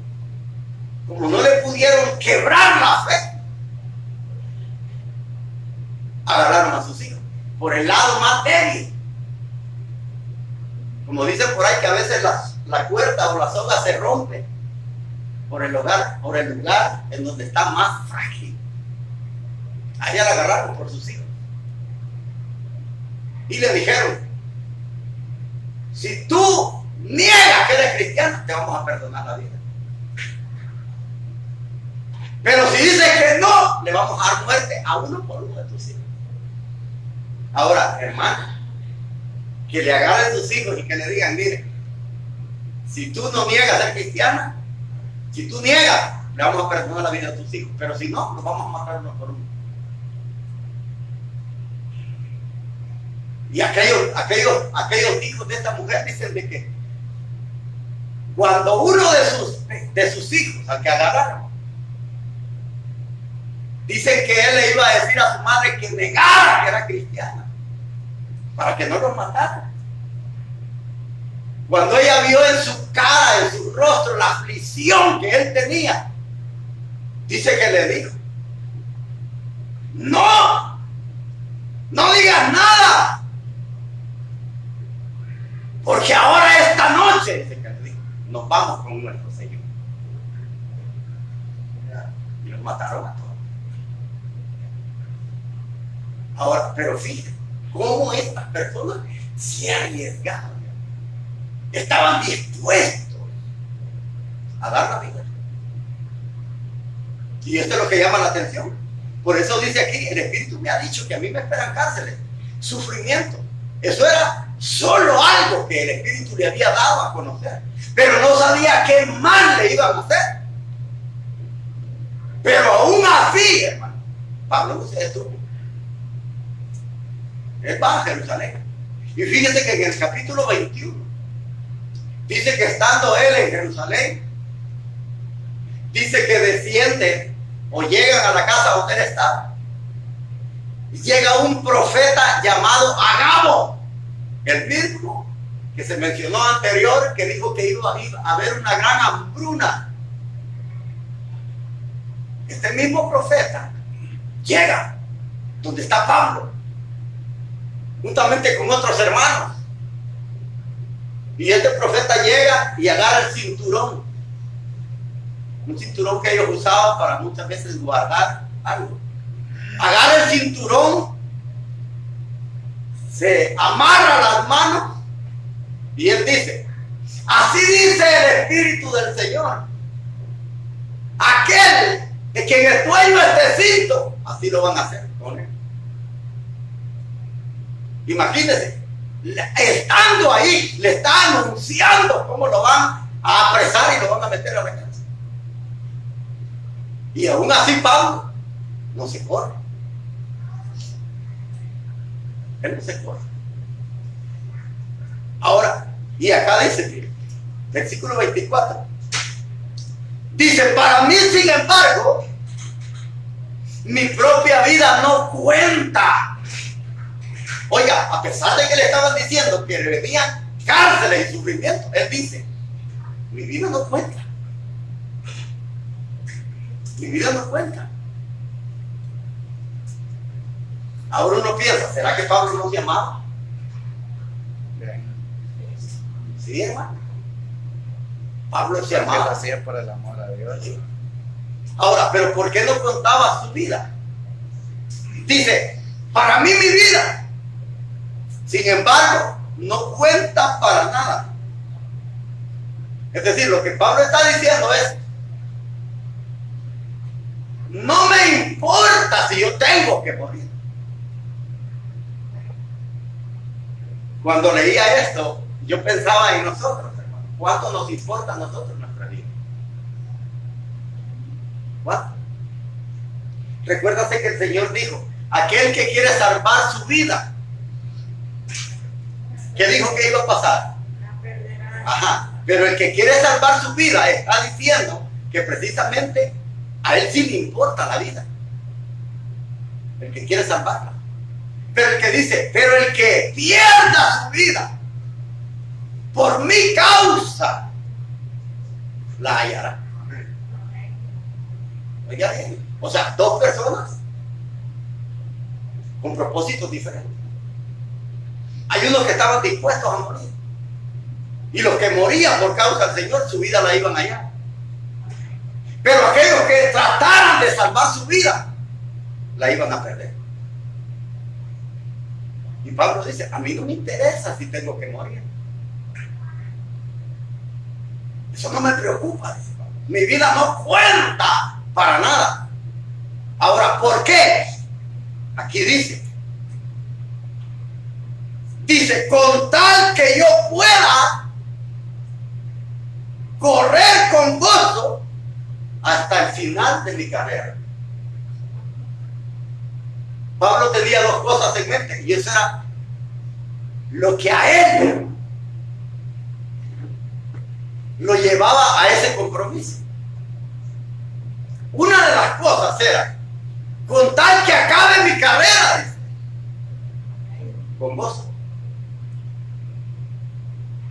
Como no le pudieron quebrar la fe, agarraron a sus hijos por el lado más débil. Como dicen por ahí que a veces la cuerda o la soga se rompe por el lugar en donde está más frágil. A ella la agarraron por sus hijos. Y le dijeron, si tú niegas que eres cristiano, te vamos a perdonar la vida. Pero si dices que no, le vamos a dar muerte a uno por uno de tus hijos. Ahora, hermano, que le agarren sus hijos y que le digan, mire, si tú no niegas ser cristiana, si tú niegas, le vamos a perdonar la vida a tus hijos. Pero si no, nos vamos a matar uno por uno. Y aquellos hijos de esta mujer dicen de que cuando uno de sus hijos, al que agarraron, dicen que él le iba a decir a su madre que negara que era cristiana, para que no los matara. Cuando ella vio en su cara, en su rostro, la aflicción que él tenía, dice que le dijo, no digas nada, porque ahora esta noche, dice que le dijo, nos vamos con nuestro Señor. Y los mataron a todos. Ahora, pero fíjate cómo estas personas se arriesgaron. Estaban dispuestos a dar la vida. Y esto es lo que llama la atención. Por eso dice aquí, el Espíritu me ha dicho que a mí me esperan cárceles, sufrimiento. Eso era solo algo que el Espíritu le había dado a conocer. Pero no sabía qué mal le iban a hacer. Pero aún así, hermano, Pablo no se detuvo. Él va a Jerusalén. Y fíjense que en el capítulo 21 dice que estando él en Jerusalén, dice que desciende o llegan a la casa donde él estaba. Y llega un profeta llamado Agabo, el mismo que se mencionó anterior, que dijo que iba a haber una gran hambruna. Este mismo profeta llega donde está Pablo, juntamente con otros hermanos. Y este profeta llega y agarra el cinturón. Un cinturón que ellos usaban para muchas veces guardar algo. Agarra el cinturón, se amarra las manos Y él dice, así dice el Espíritu del Señor. Aquel de quien es dueño este cinto, así lo van a hacer con él. Imagínense, estando ahí, le está anunciando cómo lo van a apresar y lo van a meter a la cárcel. Y aún así Pablo no se corre. Él no se corre. Ahora, y acá dice, versículo 24, dice, para mí, sin embargo, mi propia vida no cuenta. Oiga, a pesar de que le estaban diciendo que le venían cárceles y sufrimiento, él dice, mi vida no cuenta. Mi vida no cuenta. Ahora uno piensa, ¿será que Pablo no se amaba? Sí, hermano. Pablo se amaba. Lo hacía por el amor a Dios. Ahora, pero ¿por qué no contaba su vida? Dice, para mí mi vida, sin embargo, no cuenta para nada. Es decir, lo que Pablo está diciendo es, no me importa si yo tengo que morir. Cuando leía esto, yo pensaba en nosotros, hermano. ¿Cuánto nos importa a nosotros nuestra vida? ¿Cuánto? Recuérdate que el Señor dijo, aquel que quiere salvar su vida, ¿qué dijo que iba a pasar? Ajá, pero el que quiere salvar su vida está diciendo que precisamente a él sí le importa la vida. El que quiere salvarla. Pero el que dice, pero el que pierda su vida por mi causa, la hallará. Oiga bien, o sea, dos personas con propósitos diferentes. Hay unos que estaban dispuestos a morir, y los que morían por causa del Señor, su vida la iban a hallar. Pero aquellos que trataran de salvar su vida, la iban a perder. Y Pablo dice, a mí no me interesa si tengo que morir. Eso no me preocupa, dice Pablo. Mi vida no cuenta para nada. Ahora, ¿por qué? Aquí dice, con tal que yo pueda correr con gozo hasta el final de mi carrera. Pablo tenía dos cosas en mente, y eso era lo que a él lo llevaba a ese compromiso. Una de las cosas era, con tal que acabe mi carrera, dice, con gozo.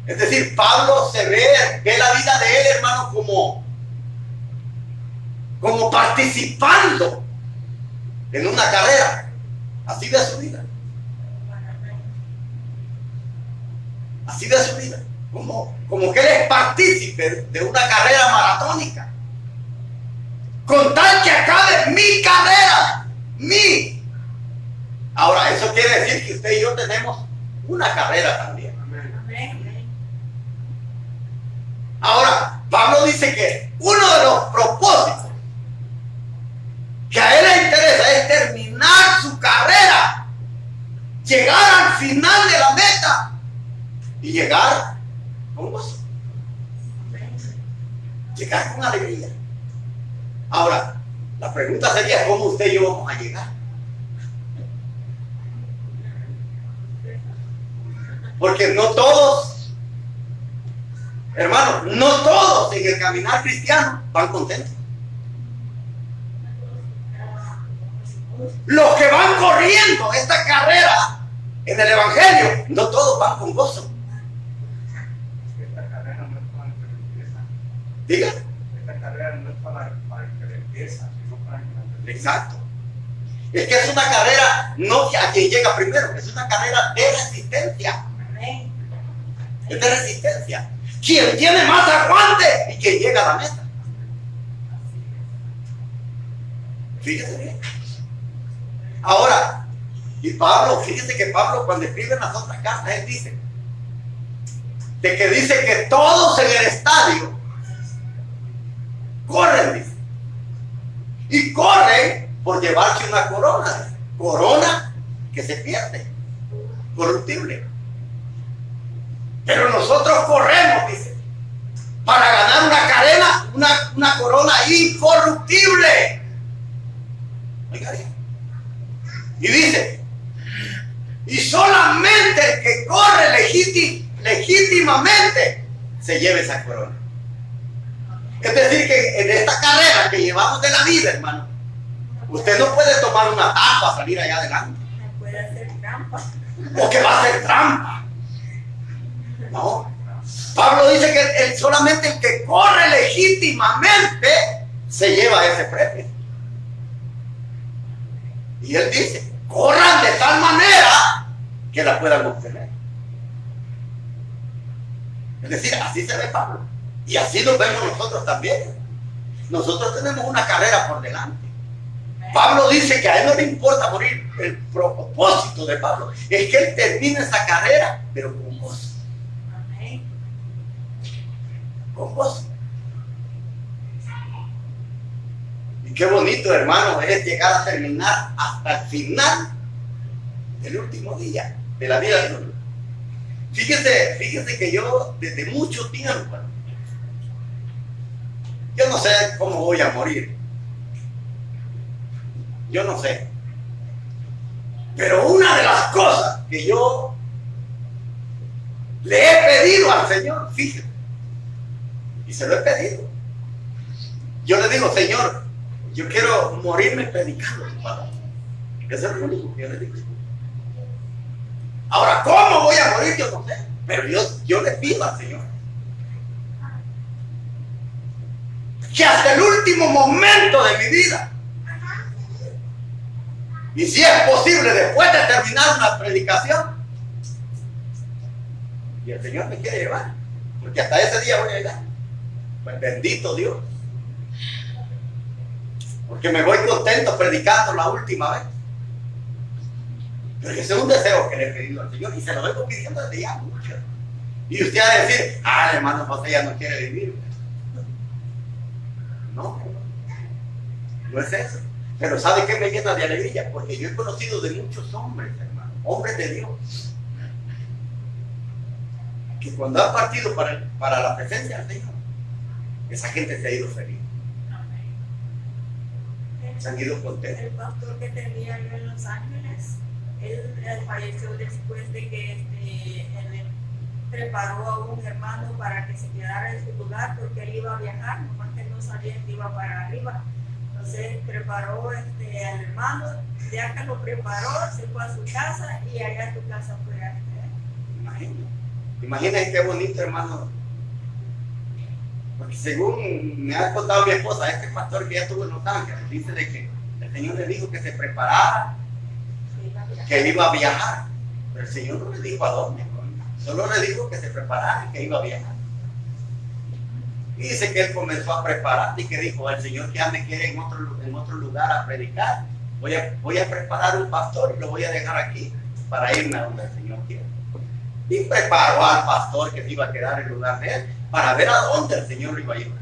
Es decir, Pablo ve la vida de él, hermano, como participando en una carrera. Así ve su vida. Así ve su vida. Como que él es partícipe de una carrera maratónica. Con tal que acabe mi carrera. Ahora, eso quiere decir que usted y yo tenemos una carrera también. Ahora, Pablo dice que uno de los propósitos que a él le interesa es terminar su carrera, llegar al final de la meta y llegar con gozo, llegar con alegría. Ahora, la pregunta sería, ¿cómo usted y yo vamos a llegar? Porque no todos, hermanos, no todos en el caminar cristiano van contentos. Los que van corriendo esta carrera en el Evangelio, no todos van con gozo. Esta carrera no es para el que le empieza. Diga. Esta carrera no es para el que le empieza, sino para el que la termina. Exacto. Es que es una carrera no a quien llega primero, es una carrera de resistencia. Es de resistencia. Quien tiene más aguante y quien llega a la meta. Fíjese bien. Ahora, y Pablo, fíjese que Pablo cuando escribe en las otras cartas, él dice, de que dice que todos en el estadio corren, dice, y corren por llevarse una corona que se pierde, corruptible. Pero nosotros corremos, dice, para ganar una corona incorruptible. Oiga bien. Y dice, y solamente el que corre legítimamente se lleva esa corona. Es decir, que en esta carrera que llevamos de la vida, hermano, usted no puede tomar una tapa, salir allá adelante. No puede hacer trampa. ¿O que va a hacer trampa? No. Pablo dice que solamente el que corre legítimamente se lleva ese premio. Y él dice, corran de tal manera que la puedan obtener. Es decir, así se ve Pablo. Y así nos vemos nosotros también. Nosotros tenemos una carrera por delante. Pablo dice que a él no le importa morir. El propósito de Pablo es que él termine esa carrera, pero con gozo. Con gozo. Y qué bonito, hermano, es llegar a terminar hasta el final del último día de la vida de uno. Fíjese que yo desde mucho tiempo, yo no sé cómo voy a morir. Yo no sé. Pero una de las cosas que yo le he pedido al Señor, fíjese, y se lo he pedido. Yo le digo, Señor, yo quiero morirme predicando tu palabra. Eso es lo único que yo le digo. Ahora, ¿cómo voy a morir? Yo no sé. Pero yo le pido al Señor que hasta el último momento de mi vida, y si es posible después de terminar una predicación, y el Señor me quiere llevar, porque hasta ese día voy a llegar, pues bendito Dios, porque me voy contento predicando la última vez. Porque ese es un deseo que le he pedido al Señor y se lo vengo pidiendo desde ya mucho. Y usted va a decir, hermano José ya no quiere vivir. No, no es eso. Pero ¿sabe qué me llena de alegría? Porque yo he conocido de muchos hombres, hermano, hombres de Dios, que cuando han partido para la presencia del Señor, esa gente se ha ido feliz. Se han ido contentos. El pastor que tenía yo en Los Ángeles, él falleció después de que él preparó a un hermano para que se quedara en su lugar porque él iba a viajar, nomás que no sabía que iba para arriba. Entonces preparó al hermano, ya que lo preparó, se fue a su casa y allá a su casa fue a Imagínense qué bonito, hermano. Porque según me ha contado mi esposa, este pastor que ya estuvo en Los Ángeles, dice de que el Señor le dijo que se preparara, que él iba a viajar. Pero el Señor no le dijo a dónde, solo le dijo que se preparara y que iba a viajar. Y dice que él comenzó a preparar y que dijo, el Señor ya me quiere en otro lugar a predicar. Voy a preparar un pastor y lo voy a dejar aquí para irme a donde el Señor quiere. Y preparó al pastor que se iba a quedar en lugar de él para ver a dónde el Señor lo iba a llevar.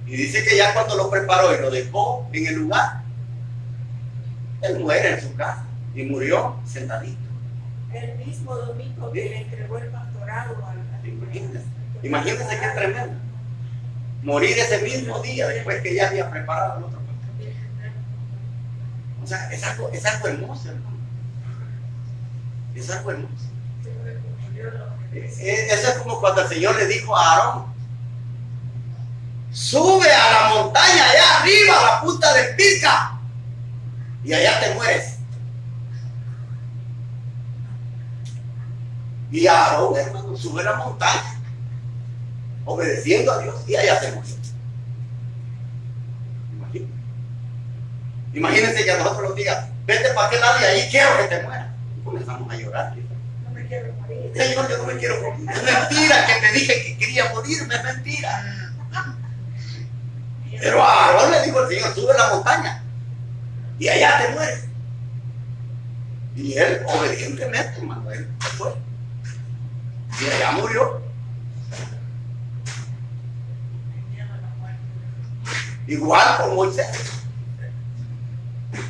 Y dice que ya cuando lo preparó y lo dejó en el lugar, él muere en su casa y murió sentadito. El mismo domingo que le entregó el pastorado al Imagínense qué tremendo. Morir ese mismo día después que ya había preparado el otro pastor. O sea, es algo hermoso, hermano. Es algo hermoso. Eso es como cuando el Señor le dijo a Aarón, sube a la montaña allá arriba, a la punta del Pisga, y allá te mueres. Y Aarón, hermano, sube a la montaña, obedeciendo a Dios, y allá se murió. Imagínense que a nosotros nos digan, vete para aquel lado y ahí quiero que te mueras. Y comenzamos a llorar. No me quiero morir. Señor, yo no me quiero morir. Es mentira que te dije que quería morirme, es mentira. Pero a Aarón le dijo el Señor, sube a la montaña y allá te mueres. Y él, obedientemente, hermano, él se fue. Y allá murió. Igual con Moisés.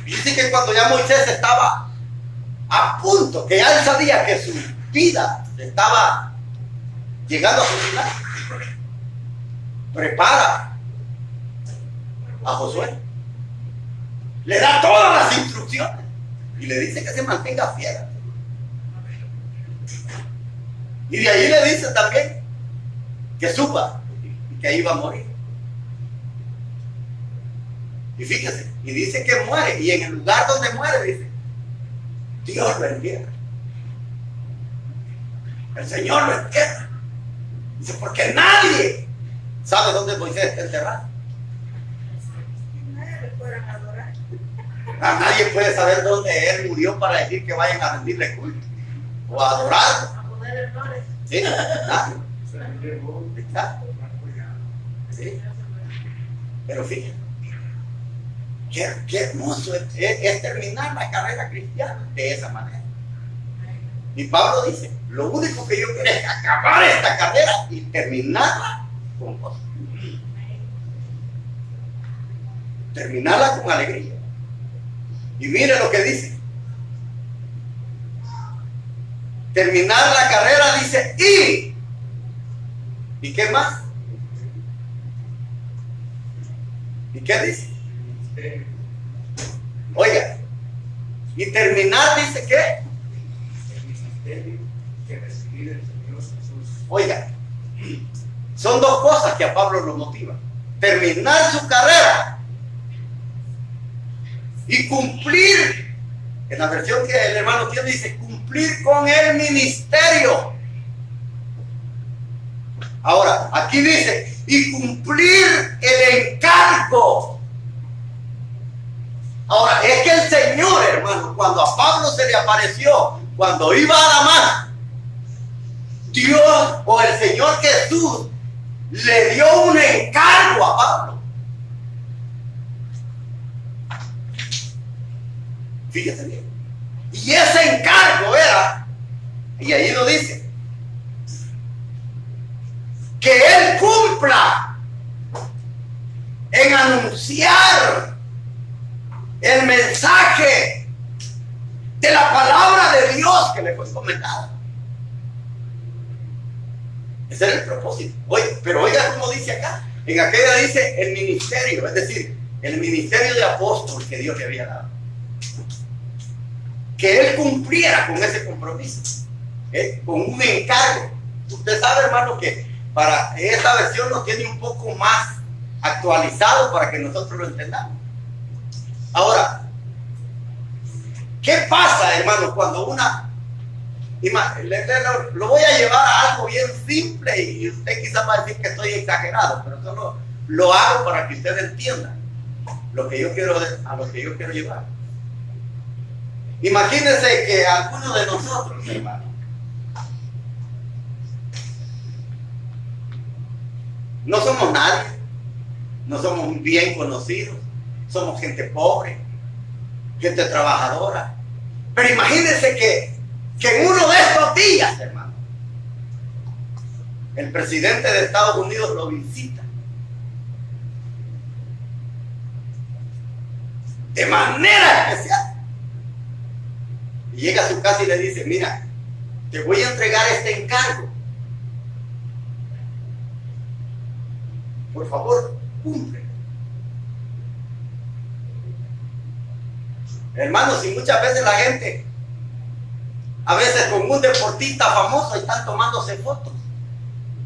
Dice que cuando ya Moisés estaba a punto, que ya él sabía que su vida estaba llegando a su final, prepara a Josué, le da todas las instrucciones y le dice que se mantenga fiel. Y de ahí le dice también que suba y que ahí va a morir. Y fíjese, y dice que muere, y en el lugar donde muere dice, Dios lo entierra. El Señor lo entierra. Dice, porque nadie sabe dónde Moisés está enterrado. Nadie puede saber dónde él murió para decir que vayan a rendirle culto o a adorarlo. A ponerle flores. Sí, nadie. Exacto. Sí. Pero fíjense, qué hermoso es terminar la carrera cristiana de esa manera. Y Pablo dice, lo único que yo quiero es acabar esta carrera y terminarla con gozo. Terminarla con alegría. Y mire lo que dice. Terminar la carrera dice ¿y qué más? ¿Y qué dice? Oiga, y terminar dice ¿qué? El ministerio que recibir el Señor Jesús. Oiga, son dos cosas que a Pablo lo motivan: terminar su carrera y cumplir. En la versión que el hermano tiene dice cumplir con el ministerio. Ahora, aquí dice y cumplir el encargo. Ahora, es que el Señor, hermano, cuando a Pablo se le apareció, cuando iba a Damasco, Dios o el Señor Jesús le dio un encargo a Pablo. Fíjese bien. Y ese encargo era, y ahí lo dice, que él cumpla en anunciar el mensaje de la palabra de Dios que le fue comentada. Ese era el propósito. Oye, pero oiga cómo dice acá. En aquella dice el ministerio, es decir, el ministerio de apóstol que Dios le había dado. Que él cumpliera con ese compromiso, con un encargo. Usted sabe, hermano, que para esta versión lo tiene un poco más actualizado para que nosotros lo entendamos. Ahora, ¿qué pasa, hermano, cuando lo voy a llevar a algo bien simple y usted quizás va a decir que estoy exagerado, pero solo lo hago para que usted entienda a lo que yo quiero llevar. Imagínense que alguno de nosotros, hermano, no somos nadie, no somos bien conocidos, somos gente pobre, gente trabajadora. Pero imagínense que en uno de estos días, hermano, el presidente de Estados Unidos lo visita de manera especial. Y llega a su casa y le dice, mira, te voy a entregar este encargo. Por favor, cumple. Hermanos, y muchas veces la gente, a veces con un deportista famoso, están tomándose fotos.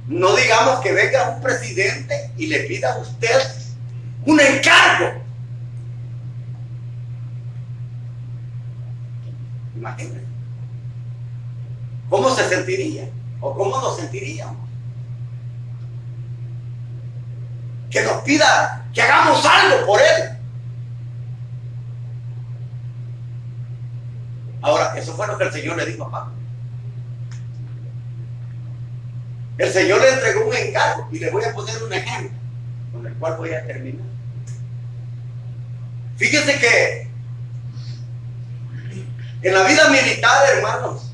No digamos que venga un presidente y le pida a usted un encargo. Imagínense. ¿Cómo se sentiría? ¿O cómo nos sentiríamos? Que nos pida que hagamos algo por él. Ahora, eso fue lo que el Señor le dijo a Pablo. El Señor le entregó un encargo y le voy a poner un ejemplo con el cual voy a terminar. Fíjense que En la vida militar, hermanos,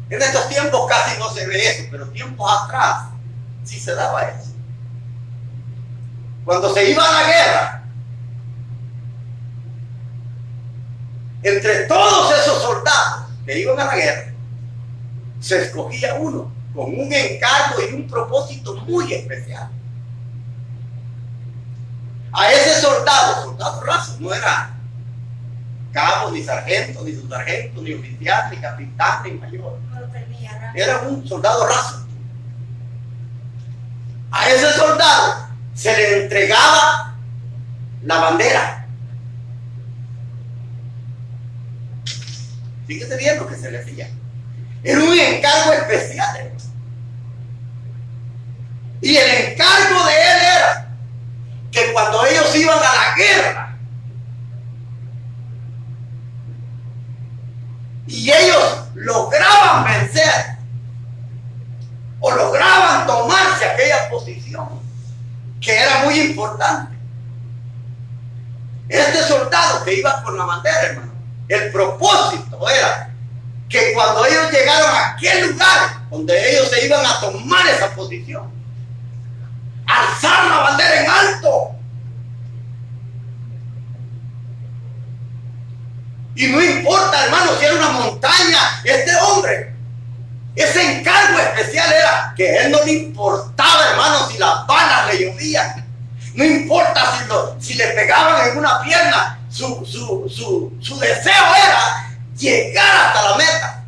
en estos tiempos casi no se ve eso, pero tiempos atrás sí se daba eso. Cuando se iba a la guerra, entre todos esos soldados que iban a la guerra, se escogía uno con un encargo y un propósito muy especial. A ese soldado raso, no era cabo, ni sargento, ni subsargento, ni oficial, ni capitán, ni mayor. No tenía nada. Era un soldado raso. A ese soldado se le entregaba la bandera. Fíjate bien lo que se le hacía. Era un encargo especial, hermano. Y el encargo de él era que cuando ellos iban a la guerra y ellos lograban vencer o lograban tomarse aquella posición que era muy importante, este soldado que iba con la bandera, hermano, el propósito era que cuando ellos llegaron a aquel lugar donde ellos se iban a tomar esa posición, alzar la bandera en alto. Y no importa, hermano, si era una montaña, este hombre, ese encargo especial era que a él no le importaba, hermano, si las balas le llovían. No importa si le pegaban en una pierna. Su deseo era llegar hasta la meta,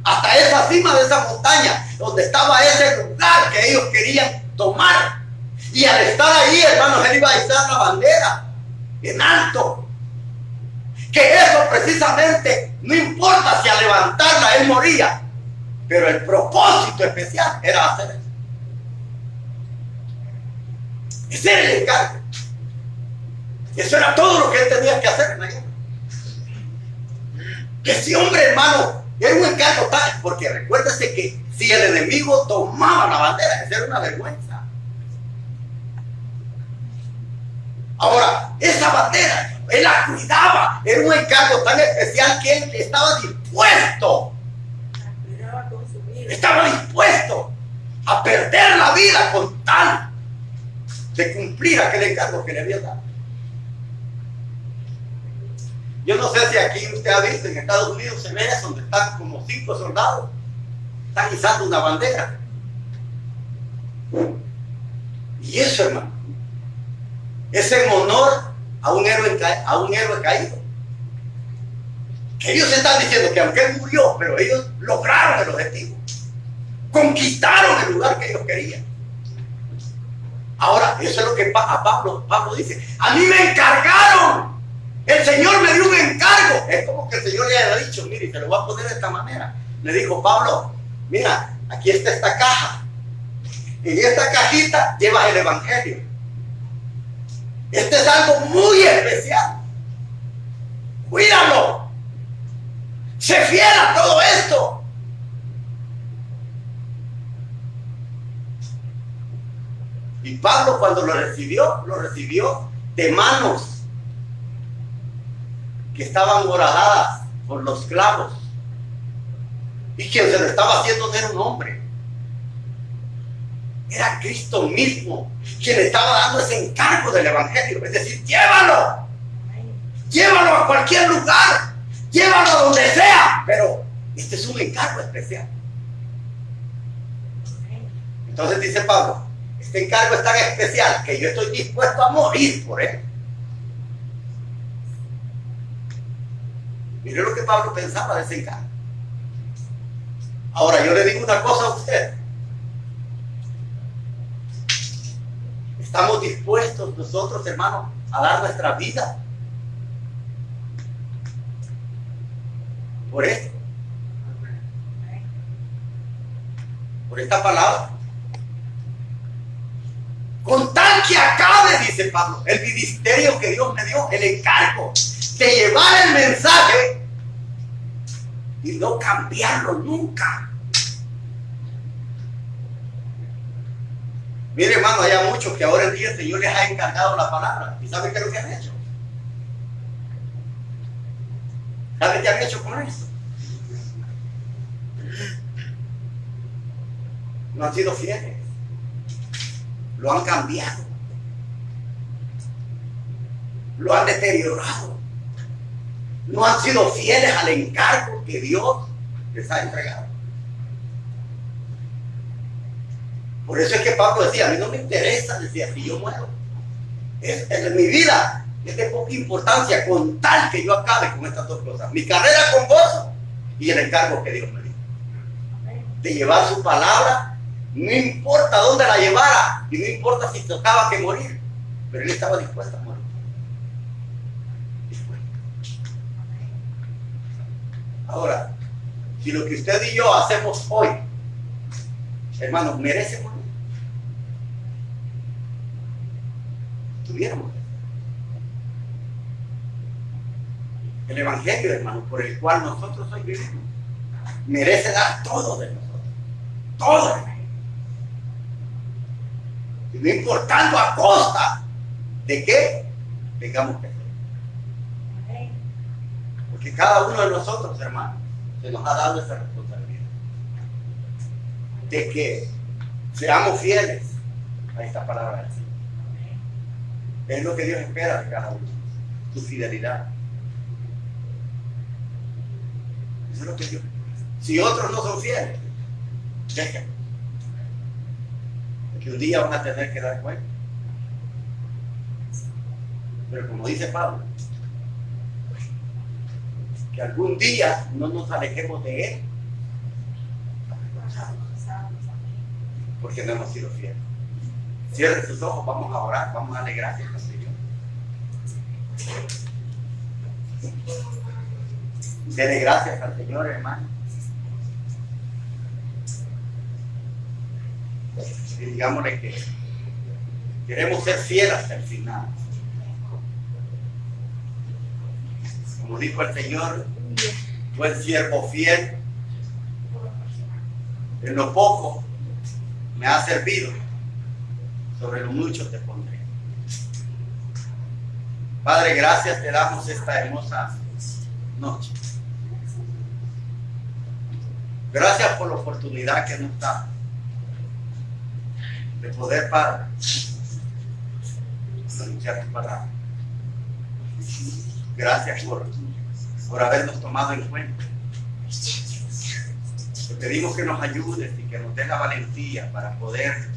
hasta esa cima de esa montaña, donde estaba ese lugar que ellos querían tomar. Y al estar ahí, hermanos, él iba a izar la bandera en alto. Que eso precisamente, no importa si al levantarla él moría, pero el propósito especial era hacer eso. Ese era el encargo. Eso era todo lo que él tenía que hacer en la guerra. Ese hombre, hermano, era un encargo tal, porque recuérdese que si el enemigo tomaba la bandera, eso era una vergüenza. Ahora, esa bandera, él la cuidaba, era un encargo tan especial que él estaba dispuesto. Estaba dispuesto a perder la vida con tal de cumplir aquel encargo que le había dado. Yo no sé si aquí usted ha visto, en Estados Unidos se ve eso, donde están como 5 soldados, están izando una bandera. Y eso, hermano, es en honor a un héroe caído. Que ellos están diciendo que aunque él murió, pero ellos lograron el objetivo. Conquistaron el lugar que ellos querían. Ahora, eso es lo que Pablo dice. A mí me encargaron. El Señor me dio un encargo. Es como que el Señor le haya dicho, mire, te lo voy a poner de esta manera. Le dijo, Pablo, mira, aquí está esta caja. En esta cajita llevas el evangelio. Este es algo muy especial. Cuídalo. Sé fiel a todo esto. Y Pablo, cuando lo recibió de manos que estaban horadadas por los clavos. Y quien se lo estaba haciendo no era un hombre. Era Cristo mismo quien estaba dando ese encargo del evangelio. Es decir, llévalo. Llévalo a cualquier lugar. Llévalo a donde sea. Pero este es un encargo especial. Entonces dice Pablo, este encargo es tan especial que yo estoy dispuesto a morir por él. Mire lo que Pablo pensaba de ese encargo. Ahora yo le digo una cosa a usted. ¿Estamos dispuestos nosotros, hermanos, a dar nuestra vida por esto? Por esta palabra. Con tal que acabe, dice Pablo, el ministerio que Dios me dio, el encargo de llevar el mensaje y no cambiarlo nunca. Mire, hermano, hay muchos que ahora en día el Señor les ha encargado la palabra. ¿Y saben qué es lo que han hecho? ¿Sabe qué han hecho con eso? No han sido fieles. Lo han cambiado. Lo han deteriorado. No han sido fieles al encargo que Dios les ha entregado. Por eso es que Pablo decía, a mí no me interesa, decía, si yo muero. Mi vida es de poca importancia con tal que yo acabe con estas dos cosas. Mi carrera con gozo y el encargo que Dios me dio. De llevar su palabra, no importa dónde la llevara y no importa si tocaba que morir, pero él estaba dispuesto a morir. Ahora, si lo que usted y yo hacemos hoy, hermanos, merece morir, tuviéramos el evangelio, hermanos, por el cual nosotros hoy vivimos, merece dar todo de nosotros, todo, hermano. Y no importando a costa de qué tengamos que hacer. Porque cada uno de nosotros, hermanos, se nos ha dado esa responsabilidad de que seamos fieles a esta palabra del Señor. Es lo que Dios espera de cada uno, su fidelidad. Eso es lo que Dios espera. Si otros no son fieles, déjenlo. Porque un día van a tener que dar cuenta. Pero como dice Pablo, que algún día no nos alejemos de Él, porque no hemos sido fieles. Cierre sus ojos, vamos a orar, vamos a darle gracias al Señor. Dele gracias al Señor, hermano. Y digámosle que queremos ser fieles hasta el final. Como dijo el Señor, buen siervo fiel, en lo poco me ha servido, sobre lo mucho te pondré. Padre, gracias te damos esta hermosa noche. Gracias por la oportunidad que nos da de poder, Padre, anunciar tu palabra. Gracias por habernos tomado en cuenta. Te pedimos que nos ayudes y que nos des la valentía para poder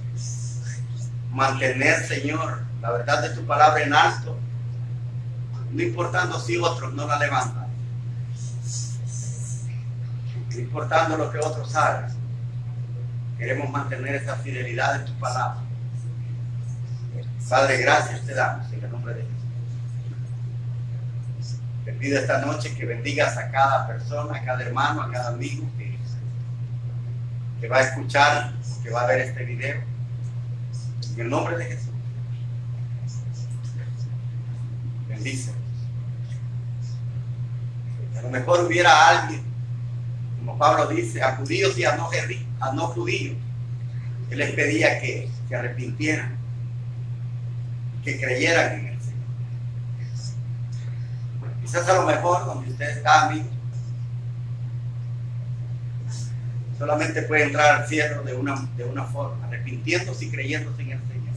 mantener, Señor, la verdad de tu palabra en alto, no importando si otros no la levantan, no importando lo que otros hagan. Queremos mantener esa fidelidad en tu palabra. Padre, gracias te damos en el nombre de Jesús. Te pido esta noche que bendigas a cada persona, a cada hermano, a cada amigo que va a escuchar, que va a ver este video. En el nombre de Jesús. Bendice. A lo mejor hubiera alguien, como Pablo dice, a judíos y a no judíos, que les pedía que se arrepintieran, que creyeran en el Señor. Quizás a lo mejor donde usted está, amigo, solamente puede entrar al cielo de una forma, arrepintiéndose y creyéndose en el Señor.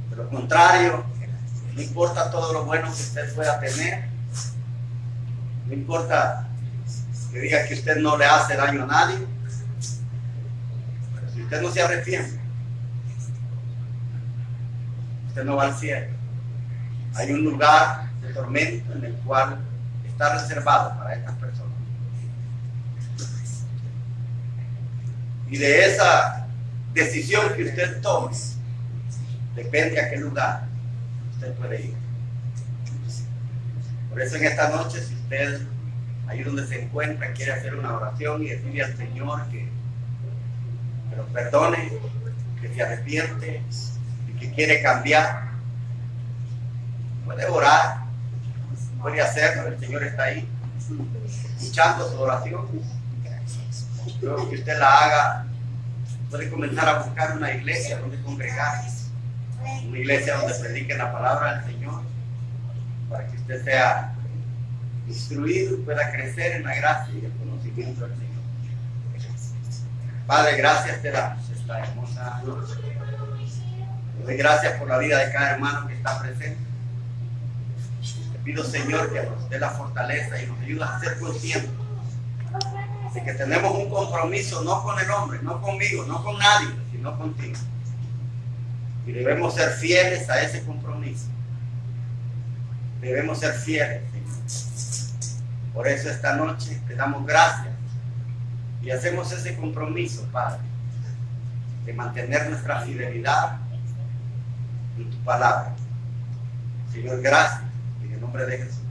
De lo contrario, no importa todo lo bueno que usted pueda tener, no importa que diga que usted no le hace daño a nadie, pero si usted no se arrepiente, usted no va al cielo. Hay un lugar de tormento en el cual está reservado para estas personas. Y de esa decisión que usted tome, depende a qué lugar usted puede ir. Por eso en esta noche, si usted, ahí donde se encuentra, quiere hacer una oración y decirle al Señor que lo perdone, que se arrepiente y que quiere cambiar, puede orar, puede hacerlo. El Señor está ahí, escuchando su oración. Luego que usted la haga, puede comenzar a buscar una iglesia donde congregarse, una iglesia donde prediquen la palabra del Señor, para que usted sea instruido y pueda crecer en la gracia y el conocimiento del Señor. Padre, gracias te damos esta hermosa noche. Te doy gracias por la vida de cada hermano que está presente. Te pido, Señor, que nos dé la fortaleza y nos ayude a ser conscientes de que tenemos un compromiso no con el hombre, no conmigo, no con nadie, sino contigo. Y debemos ser fieles a ese compromiso. Debemos ser fieles, Señor. Por eso esta noche te damos gracias y hacemos ese compromiso, Padre, de mantener nuestra fidelidad en tu palabra. Señor, gracias. En el nombre de Jesús.